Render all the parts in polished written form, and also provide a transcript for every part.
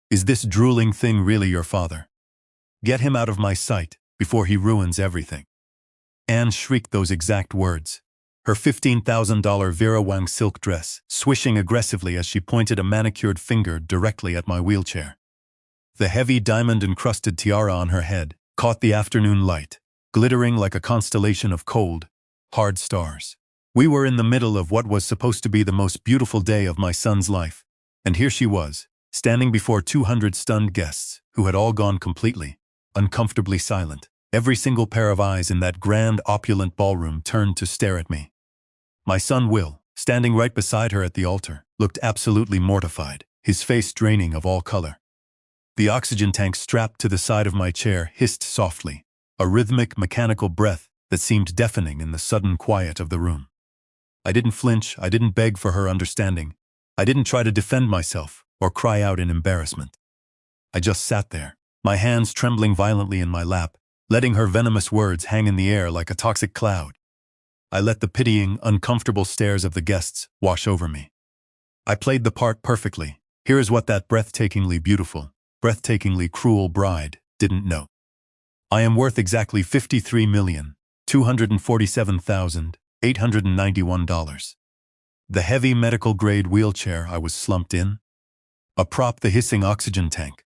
Is this drooling thing really your father? Get him out of my sight before he ruins everything." Anne shrieked those exact words, her $15,000 Vera Wang silk dress swishing aggressively as she pointed a manicured finger directly at my wheelchair. The heavy diamond-encrusted tiara on her head caught the afternoon light, glittering like a constellation of cold, hard stars. We were in the middle of what was supposed to be the most beautiful day of my son's life, and here she was, standing before 200 stunned guests who had all gone completely, uncomfortably silent. Every single pair of eyes in that grand, opulent ballroom turned to stare at me. My son Will, standing right beside her at the altar, looked absolutely mortified, his face draining of all color. The oxygen tank strapped to the side of my chair hissed softly, a rhythmic, mechanical breath that seemed deafening in the sudden quiet of the room. I didn't flinch, I didn't beg for her understanding. I didn't try to defend myself or cry out in embarrassment. I just sat there, my hands trembling violently in my lap, letting her venomous words hang in the air like a toxic cloud. I let the pitying, uncomfortable stares of the guests wash over me. I played the part perfectly. Here is what that breathtakingly beautiful, breathtakingly cruel bride didn't know. I am worth exactly $53,247,891. The heavy medical-grade wheelchair I was slumped in. A prop, the hissing oxygen tank.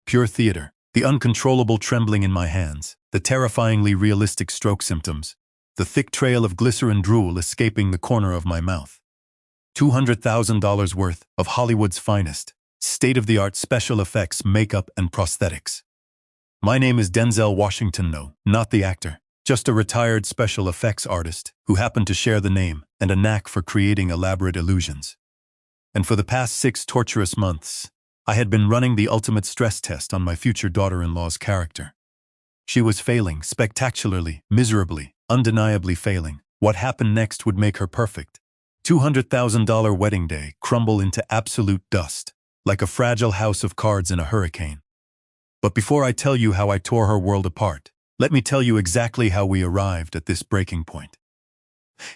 Pure theater, the uncontrollable trembling in my hands, the terrifyingly realistic stroke symptoms, the thick trail of glycerin drool escaping the corner of my mouth. $200,000 worth of Hollywood's finest, state-of-the-art special effects, makeup, and prosthetics. My name is Denzel Washington, no, not the actor, just a retired special effects artist who happened to share the name and a knack for creating elaborate illusions. And for the past 6 torturous months, I had been running the ultimate stress test on my future daughter-in-law's character. She was failing, spectacularly, miserably, undeniably failing. What happened next would make her perfect. $200,000 wedding day crumble into absolute dust, like a fragile house of cards in a hurricane. But before I tell you how I tore her world apart, let me tell you exactly how we arrived at this breaking point.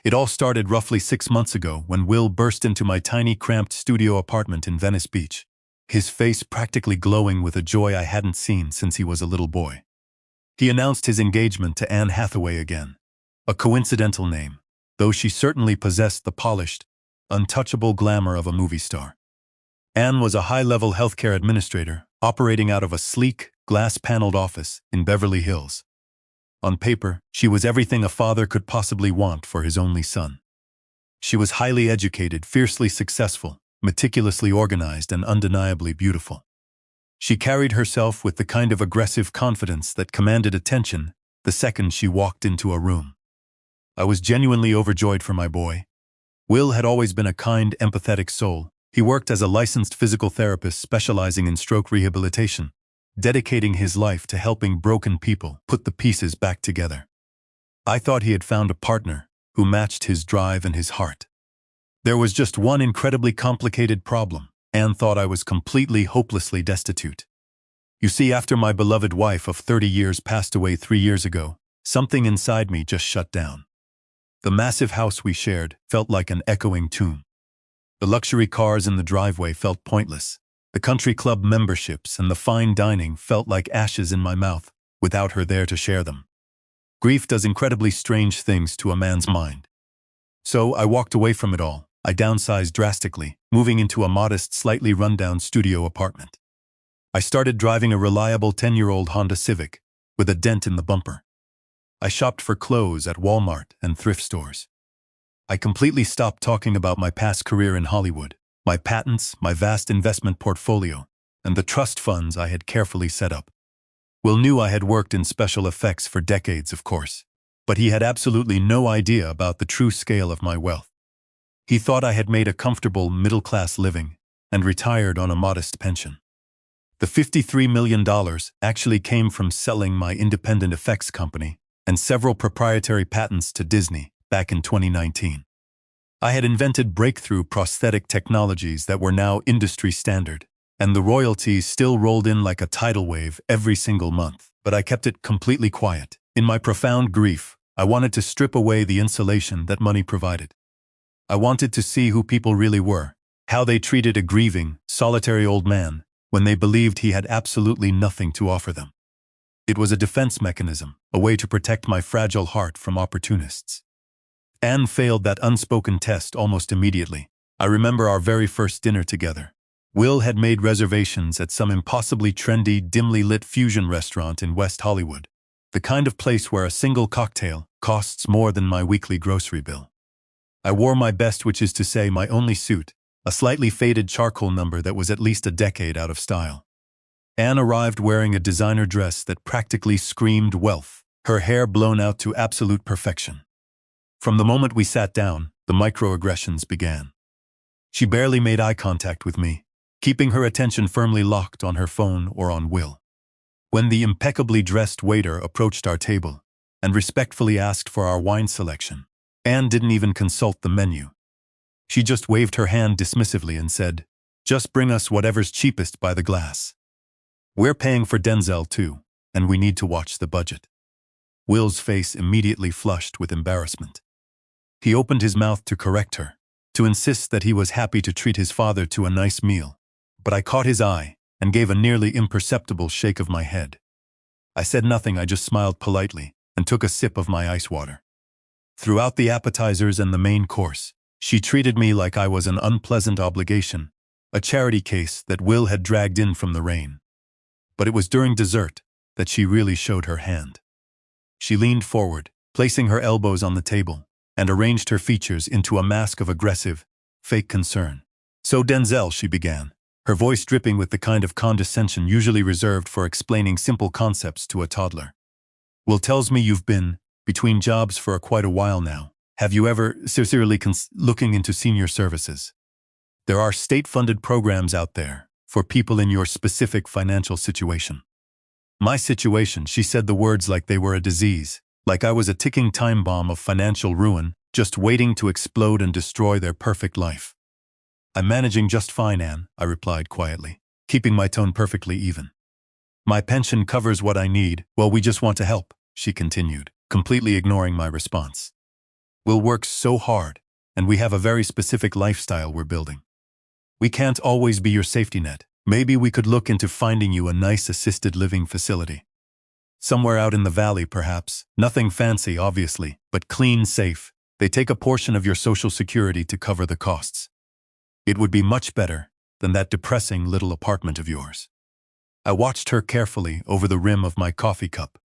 It all started roughly 6 months ago when Will burst into my tiny, cramped studio apartment in Venice Beach, his face practically glowing with a joy I hadn't seen since he was a little boy. He announced his engagement to Anne Hathaway again, a coincidental name, though she certainly possessed the polished, untouchable glamour of a movie star. Anne was a high-level healthcare administrator operating out of a sleek, glass-paneled office in Beverly Hills. On paper, she was everything a father could possibly want for his only son. She was highly educated, fiercely successful, meticulously organized, and undeniably beautiful. She carried herself with the kind of aggressive confidence that commanded attention the second she walked into a room. I was genuinely overjoyed for my boy. Will had always been a kind, empathetic soul. He worked as a licensed physical therapist specializing in stroke rehabilitation, dedicating his life to helping broken people put the pieces back together. I thought he had found a partner who matched his drive and his heart. There was just one incredibly complicated problem. Anne thought I was completely, hopelessly destitute. You see, after my beloved wife of 30 years passed away 3 years ago, something inside me just shut down. The massive house we shared felt like an echoing tomb. The luxury cars in the driveway felt pointless. The country club memberships and the fine dining felt like ashes in my mouth without her there to share them. Grief does incredibly strange things to a man's mind. So I walked away from it all. I downsized drastically, moving into a modest, slightly run-down studio apartment. I started driving a reliable 10-year-old Honda Civic with a dent in the bumper. I shopped for clothes at Walmart and thrift stores. I completely stopped talking about my past career in Hollywood, my patents, my vast investment portfolio, and the trust funds I had carefully set up. Will knew I had worked in special effects for decades, of course, but he had absolutely no idea about the true scale of my wealth. He thought I had made a comfortable middle-class living and retired on a modest pension. The $53 million actually came from selling my independent effects company and several proprietary patents to Disney back in 2019. I had invented breakthrough prosthetic technologies that were now industry standard, and the royalties still rolled in like a tidal wave every single month. But I kept it completely quiet. In my profound grief, I wanted to strip away the insulation that money provided. I wanted to see who people really were, how they treated a grieving, solitary old man when they believed he had absolutely nothing to offer them. It was a defense mechanism, a way to protect my fragile heart from opportunists. Anne failed that unspoken test almost immediately. I remember our very first dinner together. Will had made reservations at some impossibly trendy, dimly lit fusion restaurant in West Hollywood, the kind of place where a single cocktail costs more than my weekly grocery bill. I wore my best, which is to say my only suit, a slightly faded charcoal number that was at least a decade out of style. Anne arrived wearing a designer dress that practically screamed wealth, her hair blown out to absolute perfection. From the moment we sat down, the microaggressions began. She barely made eye contact with me, keeping her attention firmly locked on her phone or on Will. When the impeccably dressed waiter approached our table and respectfully asked for our wine selection, Anne didn't even consult the menu. She just waved her hand dismissively and said, "Just bring us whatever's cheapest by the glass. We're paying for Denzel too, and we need to watch the budget." Will's face immediately flushed with embarrassment. He opened his mouth to correct her, to insist that he was happy to treat his father to a nice meal, but I caught his eye and gave a nearly imperceptible shake of my head. I said nothing, I just smiled politely and took a sip of my ice water. Throughout the appetizers and the main course, she treated me like I was an unpleasant obligation, a charity case that Will had dragged in from the rain. But it was during dessert that she really showed her hand. She leaned forward, placing her elbows on the table, and arranged her features into a mask of aggressive, fake concern. "So Denzel," she began, her voice dripping with the kind of condescension usually reserved for explaining simple concepts to a toddler. "Will tells me you've been between jobs for quite a while now. Have you ever sincerely looking into senior services? There are state-funded programs out there for people in your specific financial situation." My situation, she said the words like they were a disease, like I was a ticking time bomb of financial ruin, just waiting to explode and destroy their perfect life. "I'm managing just fine, Anne," I replied quietly, keeping my tone perfectly even. "My pension covers what I need. Well, we just want to help," she continued, completely ignoring my response. "Will works so hard, and we have a very specific lifestyle we're building. We can't always be your safety net. Maybe we could look into finding you a nice assisted living facility. Somewhere out in the valley, perhaps. Nothing fancy, obviously, but clean, safe. They take a portion of your Social Security to cover the costs. It would be much better than that depressing little apartment of yours." I watched her carefully over the rim of my coffee cup.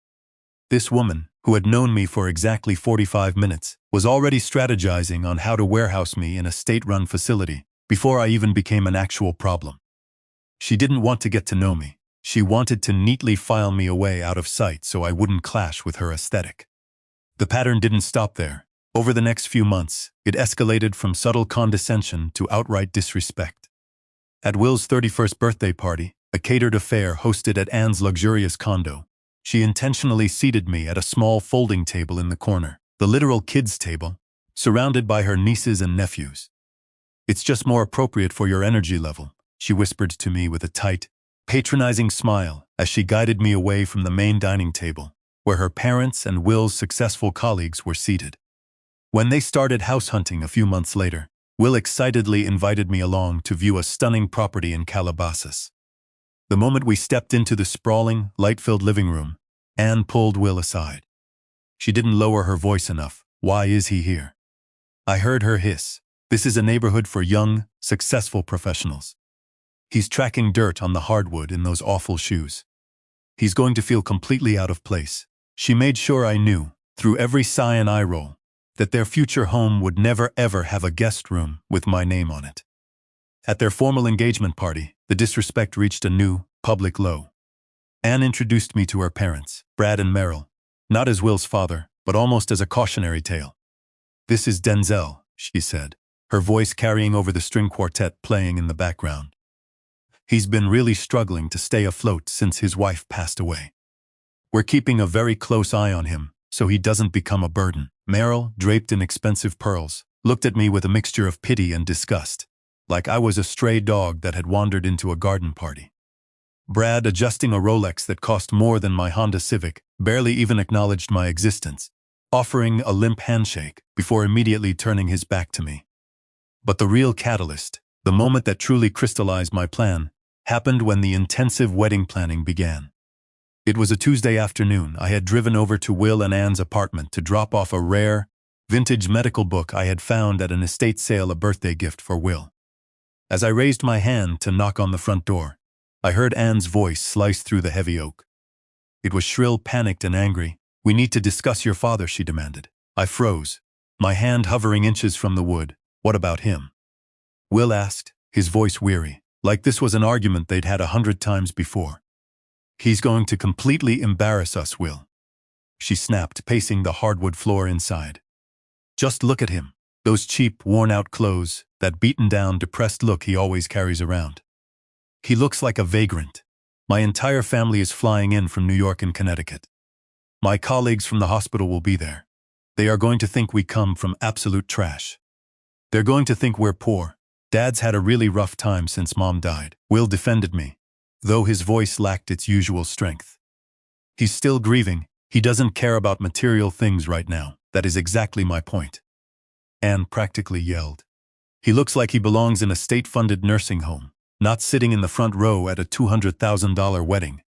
This woman, who had known me for exactly 45 minutes, was already strategizing on how to warehouse me in a state-run facility before I even became an actual problem. She didn't want to get to know me. She wanted to neatly file me away out of sight so I wouldn't clash with her aesthetic. The pattern didn't stop there. Over the next few months, it escalated from subtle condescension to outright disrespect. At Will's 31st birthday party, a catered affair hosted at Anne's luxurious condo, she intentionally seated me at a small folding table in the corner, the literal kids' table, surrounded by her nieces and nephews. "It's just more appropriate for your energy level," she whispered to me with a tight, patronizing smile as she guided me away from the main dining table, where her parents and Will's successful colleagues were seated. When they started house hunting a few months later, Will excitedly invited me along to view a stunning property in Calabasas. The moment we stepped into the sprawling, light-filled living room, Anne pulled Will aside. She didn't lower her voice enough. "Why is he here?" I heard her hiss. "This is a neighborhood for young, successful professionals. He's tracking dirt on the hardwood in those awful shoes. He's going to feel completely out of place." She made sure I knew, through every sigh and eye roll, that their future home would never ever have a guest room with my name on it. At their formal engagement party, the disrespect reached a new, public low. Anne introduced me to her parents, Brad and Merrill, not as Will's father, but almost as a cautionary tale. "This is Denzel," she said, her voice carrying over the string quartet playing in the background. "He's been really struggling to stay afloat since his wife passed away. We're keeping a very close eye on him so he doesn't become a burden." Merrill, draped in expensive pearls, looked at me with a mixture of pity and disgust, like I was a stray dog that had wandered into a garden party. Brad, adjusting a Rolex that cost more than my Honda Civic, barely even acknowledged my existence, offering a limp handshake before immediately turning his back to me. But the real catalyst, the moment that truly crystallized my plan, happened when the intensive wedding planning began. It was a Tuesday afternoon. I had driven over to Will and Anne's apartment to drop off a rare, vintage medical book I had found at an estate sale, a birthday gift for Will. As I raised my hand to knock on the front door, I heard Anne's voice slice through the heavy oak. It was shrill, panicked, and angry. "We need to discuss your father," she demanded. I froze, my hand hovering inches from the wood. "What about him?" Will asked, his voice weary, like this was an argument they'd had 100 times before. "He's going to completely embarrass us, Will," she snapped, pacing the hardwood floor inside. "Just look at him. Those cheap, worn-out clothes, that beaten-down, depressed look he always carries around. He looks like a vagrant. My entire family is flying in from New York and Connecticut. My colleagues from the hospital will be there. They are going to think we come from absolute trash. They're going to think we're poor. Dad's had a really rough time since Mom died." Will defended me, though his voice lacked its usual strength. "He's still grieving. He doesn't care about material things right now. That is exactly my point," Anne practically yelled. "He looks like he belongs in a state-funded nursing home, not sitting in the front row at a $200,000 wedding.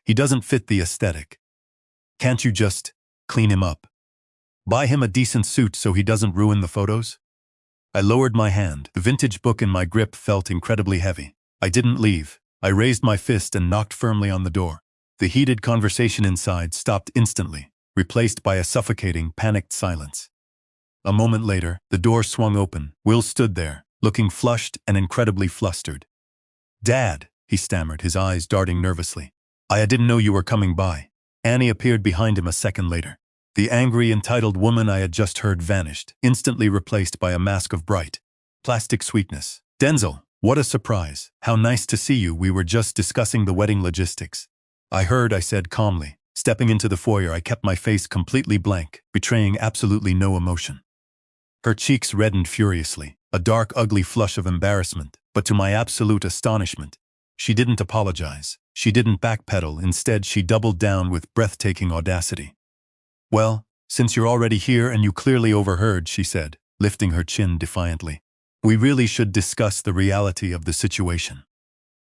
He doesn't fit the aesthetic. Can't you just clean him up? Buy him a decent suit so he doesn't ruin the photos?" I lowered my hand. The vintage book in my grip felt incredibly heavy. I didn't leave. I raised my fist and knocked firmly on the door. The heated conversation inside stopped instantly, replaced by a suffocating, panicked silence. A moment later, the door swung open. Will stood there, looking flushed and incredibly flustered. "Dad," he stammered, his eyes darting nervously. I didn't know you were coming by." Annie appeared behind him a second later. The angry, entitled woman I had just heard vanished, instantly replaced by a mask of bright, plastic sweetness. "Denzel, what a surprise. How nice to see you. We were just discussing the wedding logistics." "I heard," I said calmly. Stepping into the foyer, I kept my face completely blank, betraying absolutely no emotion. Her cheeks reddened furiously, a dark, ugly flush of embarrassment, but to my absolute astonishment, she didn't apologize. She didn't backpedal. Instead, she doubled down with breathtaking audacity. "Well, since you're already here and you clearly overheard," she said, lifting her chin defiantly, "we really should discuss the reality of the situation.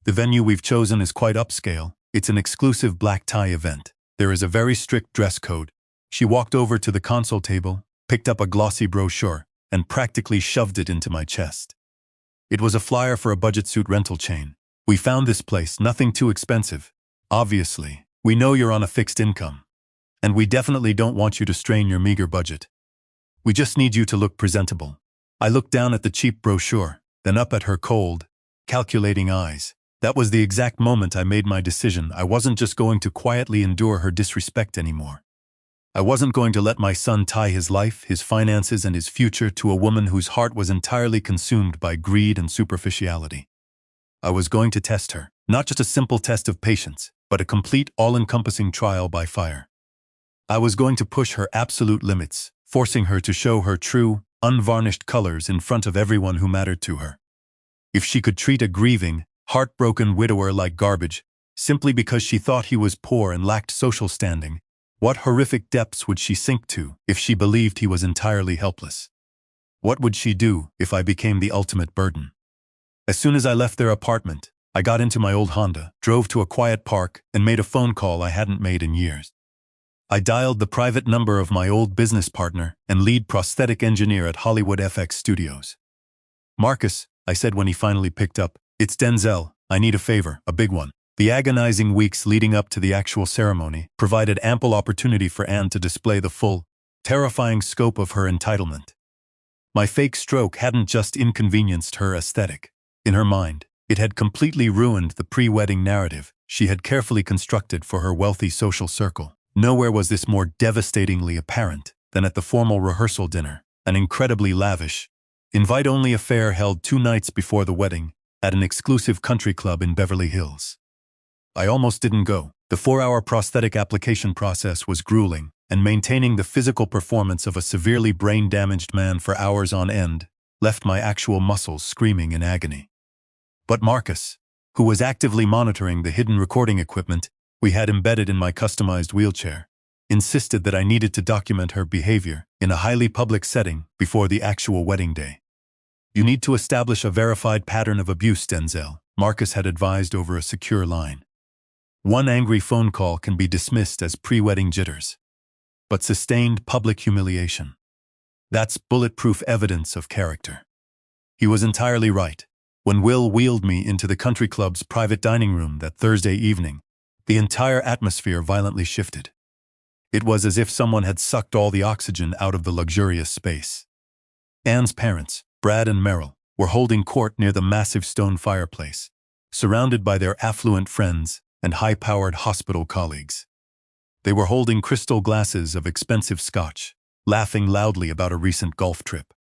The venue we've chosen is quite upscale. It's an exclusive black tie event. There is a very strict dress code." She walked over to the console table, picked up a glossy brochure, and practically shoved it into my chest. It was a flyer for a budget suit rental chain. "We found this place, nothing too expensive. Obviously, we know you're on a fixed income. And we definitely don't want you to strain your meager budget. We just need you to look presentable." I looked down at the cheap brochure, then up at her cold, calculating eyes. That was the exact moment I made my decision. I wasn't just going to quietly endure her disrespect anymore. I wasn't going to let my son tie his life, his finances, and his future to a woman whose heart was entirely consumed by greed and superficiality. I was going to test her, not just a simple test of patience, but a complete, all-encompassing trial by fire. I was going to push her absolute limits, forcing her to show her true, unvarnished colors in front of everyone who mattered to her. If she could treat a grieving, heartbroken widower like garbage, simply because she thought he was poor and lacked social standing, what horrific depths would she sink to if she believed he was entirely helpless? What would she do if I became the ultimate burden? As soon as I left their apartment, I got into my old Honda, drove to a quiet park, and made a phone call I hadn't made in years. I dialed the private number of my old business partner and lead prosthetic engineer at Hollywood FX Studios. "Marcus," I said when he finally picked up, "it's Denzel. I need a favor, a big one." The agonizing weeks leading up to the actual ceremony provided ample opportunity for Anne to display the full, terrifying scope of her entitlement. My fake stroke hadn't just inconvenienced her aesthetic. In her mind, it had completely ruined the pre-wedding narrative she had carefully constructed for her wealthy social circle. Nowhere was this more devastatingly apparent than at the formal rehearsal dinner, an incredibly lavish, invite-only affair held 2 nights before the wedding at an exclusive country club in Beverly Hills. I almost didn't go. The 4-hour prosthetic application process was grueling, and maintaining the physical performance of a severely brain-damaged man for hours on end left my actual muscles screaming in agony. But Marcus, who was actively monitoring the hidden recording equipment we had embedded in my customized wheelchair, insisted that I needed to document her behavior in a highly public setting before the actual wedding day. "You need to establish a verified pattern of abuse, Denzel," Marcus had advised over a secure line. One angry phone call can be dismissed as pre-wedding jitters. But sustained public humiliation. That's bulletproof evidence of character. He was entirely right. When Will wheeled me into the country club's private dining room that Thursday evening, the entire atmosphere violently shifted. It was as if someone had sucked all the oxygen out of the luxurious space. Anne's parents, Brad and Merrill, were holding court near the massive stone fireplace, surrounded by their affluent friends and high-powered hospital colleagues. They were holding crystal glasses of expensive scotch, laughing loudly about a recent golf trip.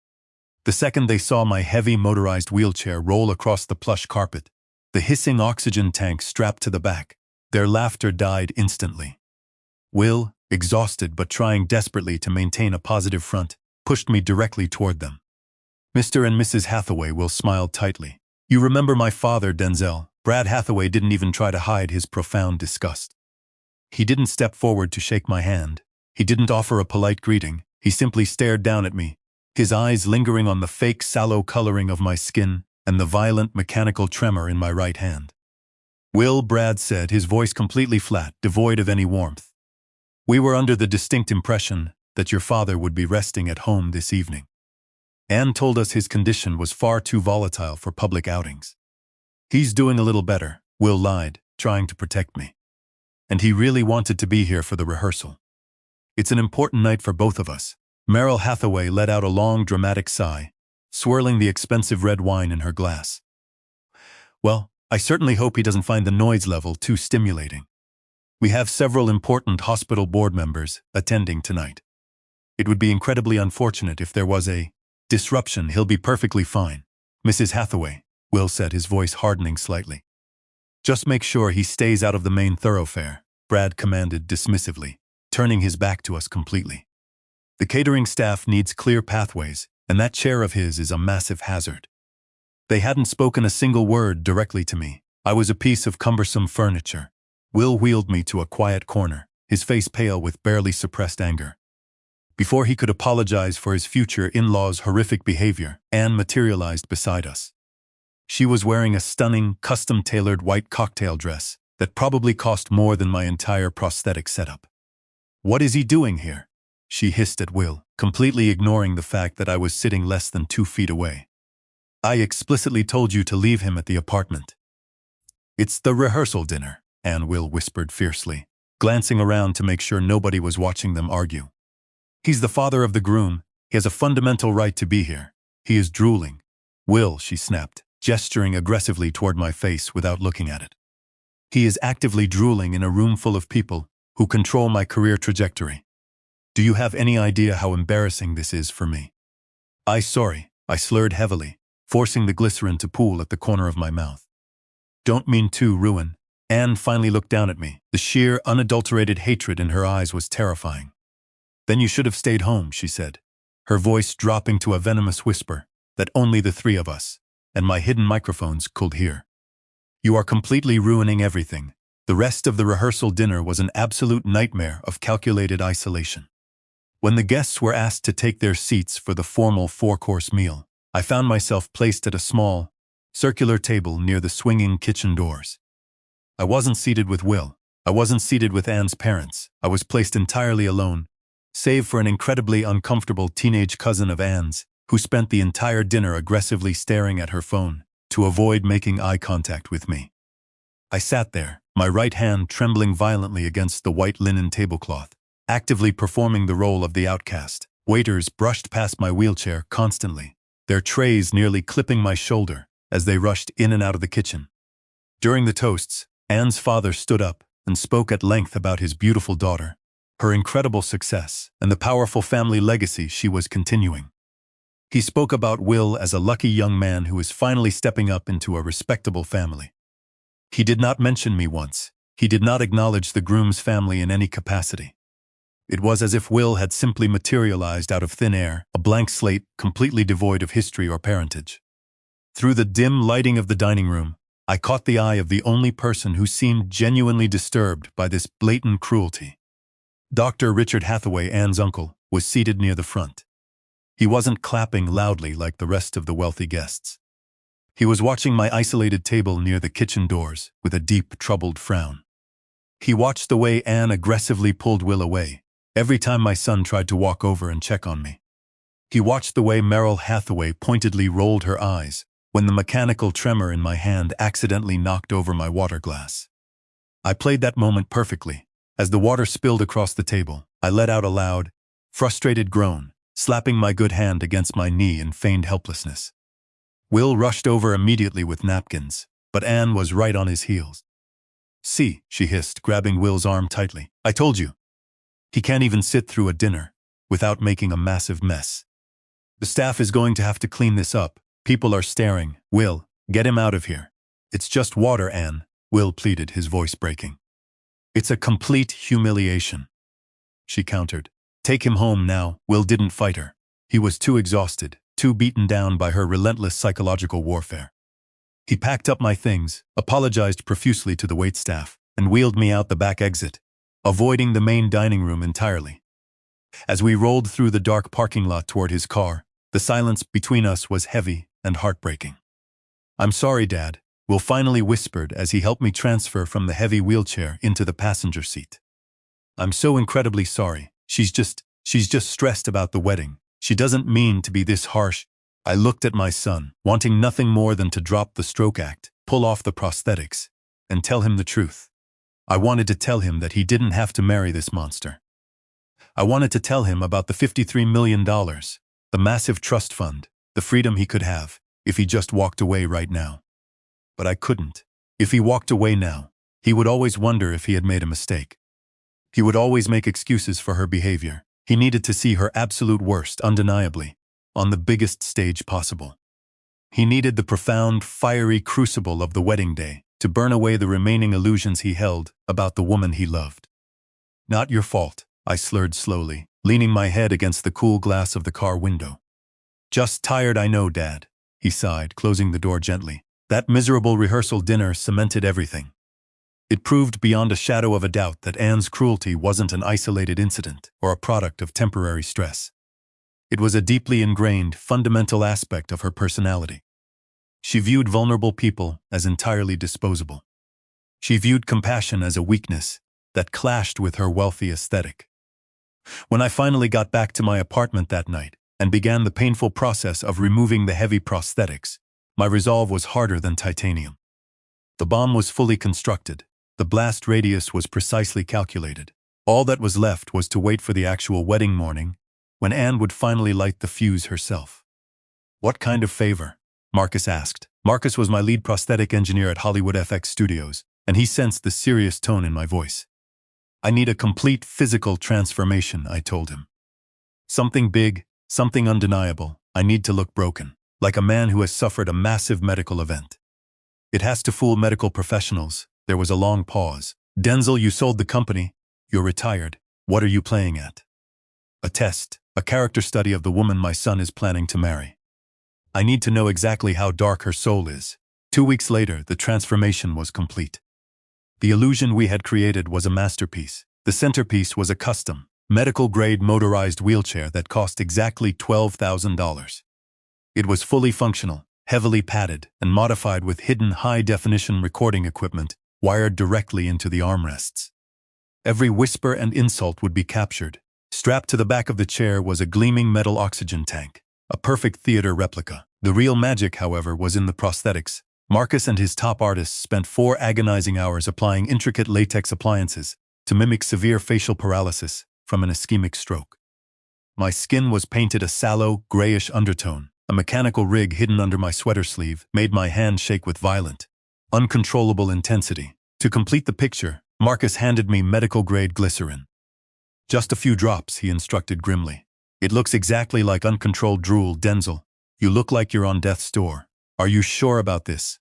The second they saw my heavy motorized wheelchair roll across the plush carpet, the hissing oxygen tank strapped to the back, their laughter died instantly. Will, exhausted but trying desperately to maintain a positive front, pushed me directly toward them. Mr. and Mrs. Hathaway. Will smiled tightly. You remember my father, Denzel? Brad Hathaway didn't even try to hide his profound disgust. He didn't step forward to shake my hand. He didn't offer a polite greeting. He simply stared down at me, his eyes lingering on the fake sallow coloring of my skin and the violent mechanical tremor in my right hand. Will, Brad said, his voice completely flat, devoid of any warmth. We were under the distinct impression that your father would be resting at home this evening. Anne told us his condition was far too volatile for public outings. He's doing a little better, Will lied, trying to protect me. And he really wanted to be here for the rehearsal. It's an important night for both of us. Merrill Hathaway let out a long, dramatic sigh, swirling the expensive red wine in her glass. Well, I certainly hope he doesn't find the noise level too stimulating. We have several important hospital board members attending tonight. It would be incredibly unfortunate if there was a disruption. He'll be perfectly fine, Mrs. Hathaway, Will said, his voice hardening slightly. Just make sure he stays out of the main thoroughfare, Brad commanded dismissively, turning his back to us completely. The catering staff needs clear pathways, and that chair of his is a massive hazard. They hadn't spoken a single word directly to me. I was a piece of cumbersome furniture. Will wheeled me to a quiet corner, his face pale with barely suppressed anger. Before he could apologize for his future in-law's horrific behavior, Anne materialized beside us. She was wearing a stunning, custom-tailored white cocktail dress that probably cost more than my entire prosthetic setup. What is he doing here? She hissed at Will, completely ignoring the fact that I was sitting less than 2 feet away. I explicitly told you to leave him at the apartment. It's the rehearsal dinner, Anne, Will whispered fiercely, glancing around to make sure nobody was watching them argue. He's the father of the groom. He has a fundamental right to be here. He is drooling. Will, she snapped, gesturing aggressively toward my face without looking at it. He is actively drooling in a room full of people who control my career trajectory. Do you have any idea how embarrassing this is for me? I slurred heavily, forcing the glycerin to pool at the corner of my mouth. Don't mean to ruin. Anne finally looked down at me. The sheer, unadulterated hatred in her eyes was terrifying. Then you should have stayed home, she said, her voice dropping to a venomous whisper that only the three of us and my hidden microphones could hear. You are completely ruining everything. The rest of the rehearsal dinner was an absolute nightmare of calculated isolation. When the guests were asked to take their seats for the formal 4-course meal, I found myself placed at a small, circular table near the swinging kitchen doors. I wasn't seated with Will. I wasn't seated with Anne's parents. I was placed entirely alone, save for an incredibly uncomfortable teenage cousin of Anne's, who spent the entire dinner aggressively staring at her phone to avoid making eye contact with me. I sat there, my right hand trembling violently against the white linen tablecloth, actively performing the role of the outcast. Waiters brushed past my wheelchair constantly, their trays nearly clipping my shoulder as they rushed in and out of the kitchen. During the toasts, Anne's father stood up and spoke at length about his beautiful daughter, her incredible success, and the powerful family legacy she was continuing. He spoke about Will as a lucky young man who is finally stepping up into a respectable family. He did not mention me once. He did not acknowledge the groom's family in any capacity. It was as if Will had simply materialized out of thin air, a blank slate completely devoid of history or parentage. Through the dim lighting of the dining room, I caught the eye of the only person who seemed genuinely disturbed by this blatant cruelty. Dr. Richard Hathaway, Anne's uncle, was seated near the front. He wasn't clapping loudly like the rest of the wealthy guests. He was watching my isolated table near the kitchen doors with a deep, troubled frown. He watched the way Anne aggressively pulled Will away, every time my son tried to walk over and check on me. He watched the way Meryl Hathaway pointedly rolled her eyes when the mechanical tremor in my hand accidentally knocked over my water glass. I played that moment perfectly. As the water spilled across the table, I let out a loud, frustrated groan, slapping my good hand against my knee in feigned helplessness. Will rushed over immediately with napkins, but Anne was right on his heels. "See," she hissed, grabbing Will's arm tightly. "I told you. He can't even sit through a dinner without making a massive mess. The staff is going to have to clean this up. People are staring. Will, get him out of here." "It's just water, Anne," Will pleaded, his voice breaking. "It's a complete humiliation," she countered. "Take him home now." Will didn't fight her. He was too exhausted, too beaten down by her relentless psychological warfare. He packed up my things, apologized profusely to the waitstaff, and wheeled me out the back exit, avoiding the main dining room entirely. As we rolled through the dark parking lot toward his car, the silence between us was heavy and heartbreaking. "I'm sorry, Dad," Will finally whispered as he helped me transfer from the heavy wheelchair into the passenger seat. "I'm so incredibly sorry. She's just stressed about the wedding. She doesn't mean to be this harsh." I looked at my son, wanting nothing more than to drop the stroke act, pull off the prosthetics, and tell him the truth. I wanted to tell him that he didn't have to marry this monster. I wanted to tell him about the $53 million, the massive trust fund, the freedom he could have if he just walked away right now. But I couldn't. If he walked away now, he would always wonder if he had made a mistake. He would always make excuses for her behavior. He needed to see her absolute worst, undeniably, on the biggest stage possible. He needed the profound, fiery crucible of the wedding day to burn away the remaining illusions he held about the woman he loved. "Not your fault," I slurred slowly, leaning my head against the cool glass of the car window. "Just tired, I know, Dad," he sighed, closing the door gently. "That miserable rehearsal dinner cemented everything. It proved beyond a shadow of a doubt that Anne's cruelty wasn't an isolated incident or a product of temporary stress. It was a deeply ingrained, fundamental aspect of her personality. She viewed vulnerable people as entirely disposable. She viewed compassion as a weakness that clashed with her wealthy aesthetic. When I finally got back to my apartment that night and began the painful process of removing the heavy prosthetics, my resolve was harder than titanium. The bomb was fully constructed. The blast radius was precisely calculated. All that was left was to wait for the actual wedding morning, when Anne would finally light the fuse herself. "What kind of favor?" Marcus asked. Marcus was my lead prosthetic engineer at Hollywood FX Studios, and he sensed the serious tone in my voice. "I need a complete physical transformation," I told him. "Something big, something undeniable. I need to look broken, like a man who has suffered a massive medical event. It has to fool medical professionals." There was a long pause. "Denzel, you sold the company. You're retired. What are you playing at?" "A test, a character study of the woman my son is planning to marry. I need to know exactly how dark her soul is." 2 weeks later, the transformation was complete. The illusion we had created was a masterpiece. The centerpiece was a custom, medical-grade motorized wheelchair that cost exactly $12,000. It was fully functional, heavily padded, and modified with hidden high-definition recording equipment wired directly into the armrests. Every whisper and insult would be captured. Strapped to the back of the chair was a gleaming metal oxygen tank, a perfect theater replica. The real magic, however, was in the prosthetics. Marcus and his top artists spent 4 agonizing hours applying intricate latex appliances to mimic severe facial paralysis from an ischemic stroke. My skin was painted a sallow, grayish undertone. A mechanical rig hidden under my sweater sleeve made my hand shake with violent, uncontrollable intensity. To complete the picture, Marcus handed me medical-grade glycerin. "Just a few drops," he instructed grimly. "It looks exactly like uncontrolled drool, Denzel. You look like you're on death's door. Are you sure about this?"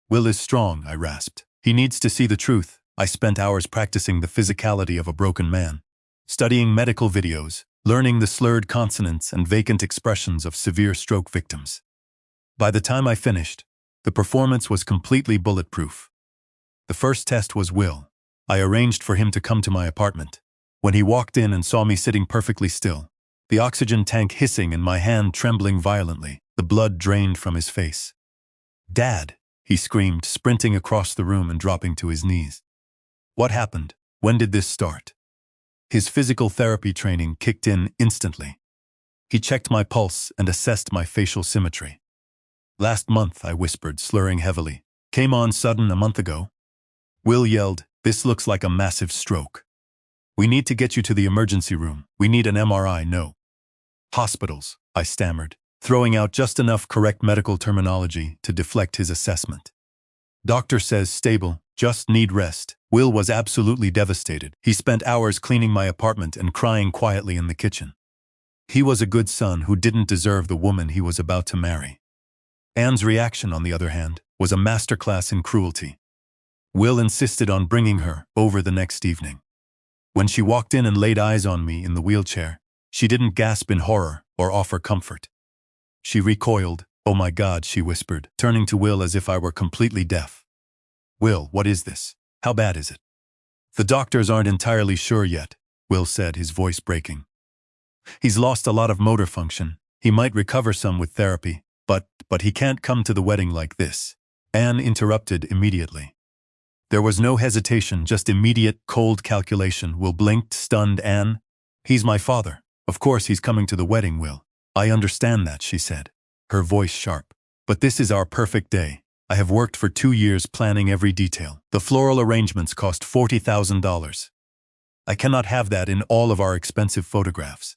"Will is strong," I rasped. "He needs to see the truth." I spent hours practicing the physicality of a broken man, studying medical videos, learning the slurred consonants and vacant expressions of severe stroke victims. By the time I finished, the performance was completely bulletproof. The first test was Will. I arranged for him to come to my apartment. When he walked in and saw me sitting perfectly still, the oxygen tank hissing and my hand trembling violently, the blood drained from his face. Dad, he screamed, sprinting across the room and dropping to his knees. What happened? When did this start? His physical therapy training kicked in instantly. He checked my pulse and assessed my facial symmetry. Last month, I whispered, slurring heavily. Came on sudden a month ago. Will yelled, this looks like a massive stroke. We need to get you to the emergency room. We need an MRI, no. Hospitals, I stammered, throwing out just enough correct medical terminology to deflect his assessment. Doctor says stable, just need rest. Will was absolutely devastated. He spent hours cleaning my apartment and crying quietly in the kitchen. He was a good son who didn't deserve the woman he was about to marry. Anne's reaction, on the other hand, was a masterclass in cruelty. Will insisted on bringing her over the next evening. When she walked in and laid eyes on me in the wheelchair, she didn't gasp in horror or offer comfort. She recoiled. Oh my God, she whispered, turning to Will as if I were completely deaf. Will, what is this? How bad is it? The doctors aren't entirely sure yet, Will said, his voice breaking. He's lost a lot of motor function. He might recover some with therapy, but he can't come to the wedding like this. Anne interrupted immediately. There was no hesitation, just immediate, cold calculation. Will blinked, stunned. Anne, he's my father. Of course he's coming to the wedding, Will. I understand that, she said, her voice sharp. But this is our perfect day. I have worked for 2 years planning every detail. The floral arrangements cost $40,000. I cannot have that in all of our expensive photographs.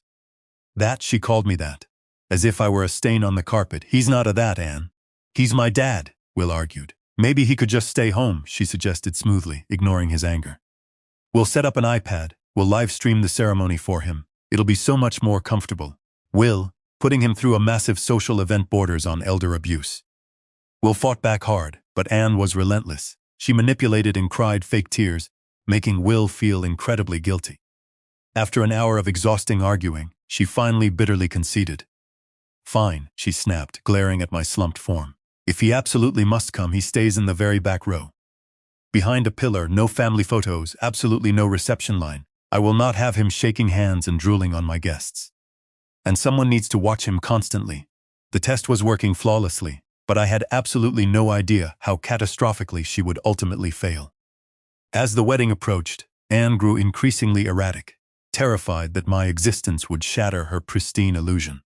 That, she called me that. As if I were a stain on the carpet. He's not a that, Anne. He's my dad, Will argued. Maybe he could just stay home, she suggested smoothly, ignoring his anger. We'll set up an iPad. We'll live stream the ceremony for him. It'll be so much more comfortable. Will, putting him through a massive social event borders on elder abuse. Will fought back hard, but Anne was relentless. She manipulated and cried fake tears, making Will feel incredibly guilty. After an hour of exhausting arguing, she finally bitterly conceded. Fine, she snapped, glaring at my slumped form. If he absolutely must come, he stays in the very back row. Behind a pillar, no family photos, absolutely no reception line. I will not have him shaking hands and drooling on my guests. And someone needs to watch him constantly. The test was working flawlessly, but I had absolutely no idea how catastrophically she would ultimately fail. As the wedding approached, Anne grew increasingly erratic, terrified that my existence would shatter her pristine illusion.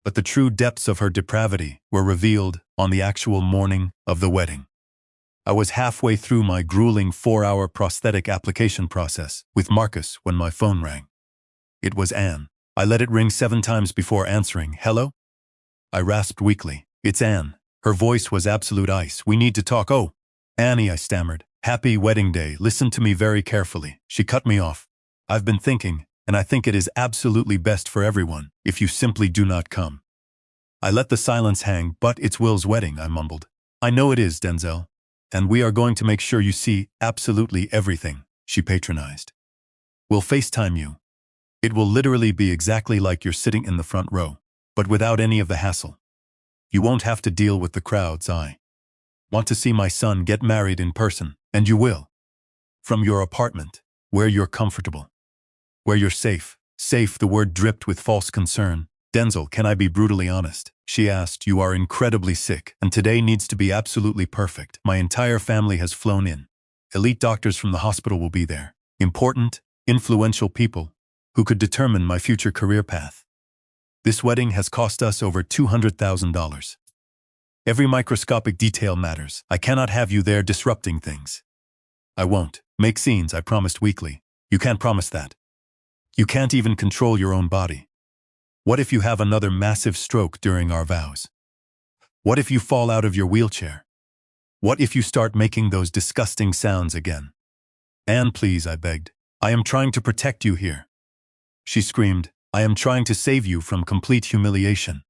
But the true depths of her depravity were revealed on the actual morning of the wedding. I was halfway through my grueling 4-hour prosthetic application process with Marcus when my phone rang. It was Anne. I let it ring 7 times before answering. Hello? I rasped weakly. It's Anne. Her voice was absolute ice. We need to talk. Oh, Annie, I stammered. Happy wedding day. Listen to me very carefully. She cut me off. I've been thinking, and I think it is absolutely best for everyone if you simply do not come. I let the silence hang. But it's Will's wedding, I mumbled. I know it is, Denzel. And we are going to make sure you see absolutely everything, she patronized. We'll FaceTime you. It will literally be exactly like you're sitting in the front row, but without any of the hassle. You won't have to deal with the crowds. I want to see my son get married in person, and you will. From your apartment, where you're comfortable. Where you're safe. Safe, the word dripped with false concern. Denzel, can I be brutally honest? She asked. You are incredibly sick, and today needs to be absolutely perfect. My entire family has flown in. Elite doctors from the hospital will be there. Important, influential people who could determine my future career path. This wedding has cost us over $200,000. Every microscopic detail matters. I cannot have you there disrupting things. I won't make scenes, I promised weakly. You can't promise that. You can't even control your own body. What if you have another massive stroke during our vows? What if you fall out of your wheelchair? What if you start making those disgusting sounds again? Anne, please, I begged. I am trying to protect you here. She screamed, I am trying to save you from complete humiliation.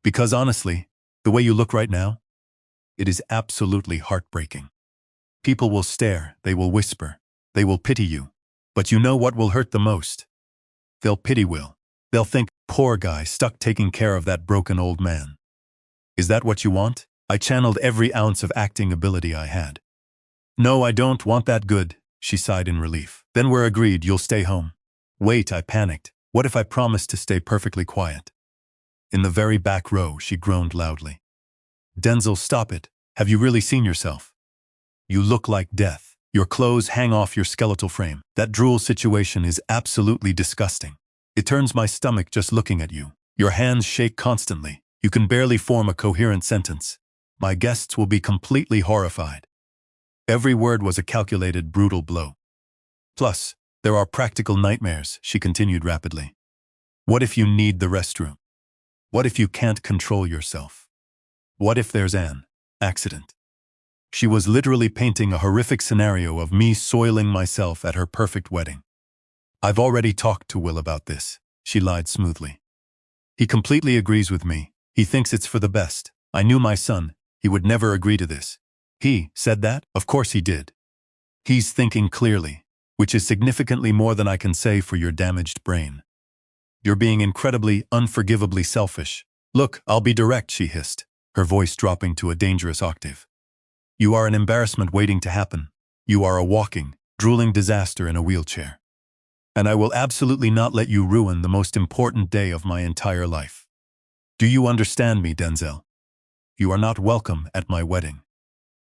Because honestly, the way you look right now, it is absolutely heartbreaking. People will stare, they will whisper, they will pity you. But you know what will hurt the most? They'll pity Will. They'll think, poor guy stuck taking care of that broken old man. Is that what you want? I channeled every ounce of acting ability I had. No, I don't want that. Good, she sighed in relief. Then we're agreed, you'll stay home. Wait, I panicked. What if I promised to stay perfectly quiet? In the very back row, she groaned loudly. Denzel, stop it. Have you really seen yourself? You look like death. Your clothes hang off your skeletal frame. That drool situation is absolutely disgusting. It turns my stomach just looking at you. Your hands shake constantly. You can barely form a coherent sentence. My guests will be completely horrified. Every word was a calculated, brutal blow. Plus, there are practical nightmares, she continued rapidly. What if you need the restroom? What if you can't control yourself? What if there's an accident? She was literally painting a horrific scenario of me soiling myself at her perfect wedding. I've already talked to Will about this, she lied smoothly. He completely agrees with me. He thinks it's for the best. I knew my son. He would never agree to this. He said that? Of course he did. He's thinking clearly, which is significantly more than I can say for your damaged brain. You're being incredibly, unforgivably selfish. Look, I'll be direct, she hissed, her voice dropping to a dangerous octave. You are an embarrassment waiting to happen. You are a walking, drooling disaster in a wheelchair. And I will absolutely not let you ruin the most important day of my entire life. Do you understand me, Denzel? You are not welcome at my wedding.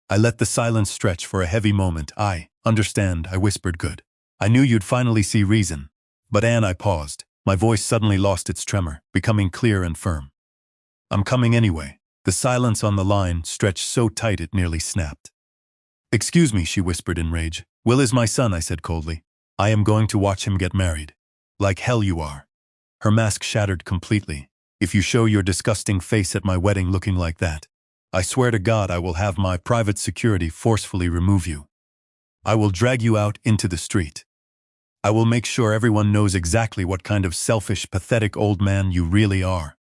I let the silence stretch for a heavy moment. I understand, I whispered. Good. I knew you'd finally see reason. But Anne, I paused. My voice suddenly lost its tremor, becoming clear and firm. I'm coming anyway. The silence on the line stretched so tight it nearly snapped. Excuse me, she whispered in rage. Will is my son, I said coldly. I am going to watch him get married. Like hell you are. Her mask shattered completely. If you show your disgusting face at my wedding looking like that, I swear to God I will have my private security forcefully remove you. I will drag you out into the street. I will make sure everyone knows exactly what kind of selfish, pathetic old man you really are.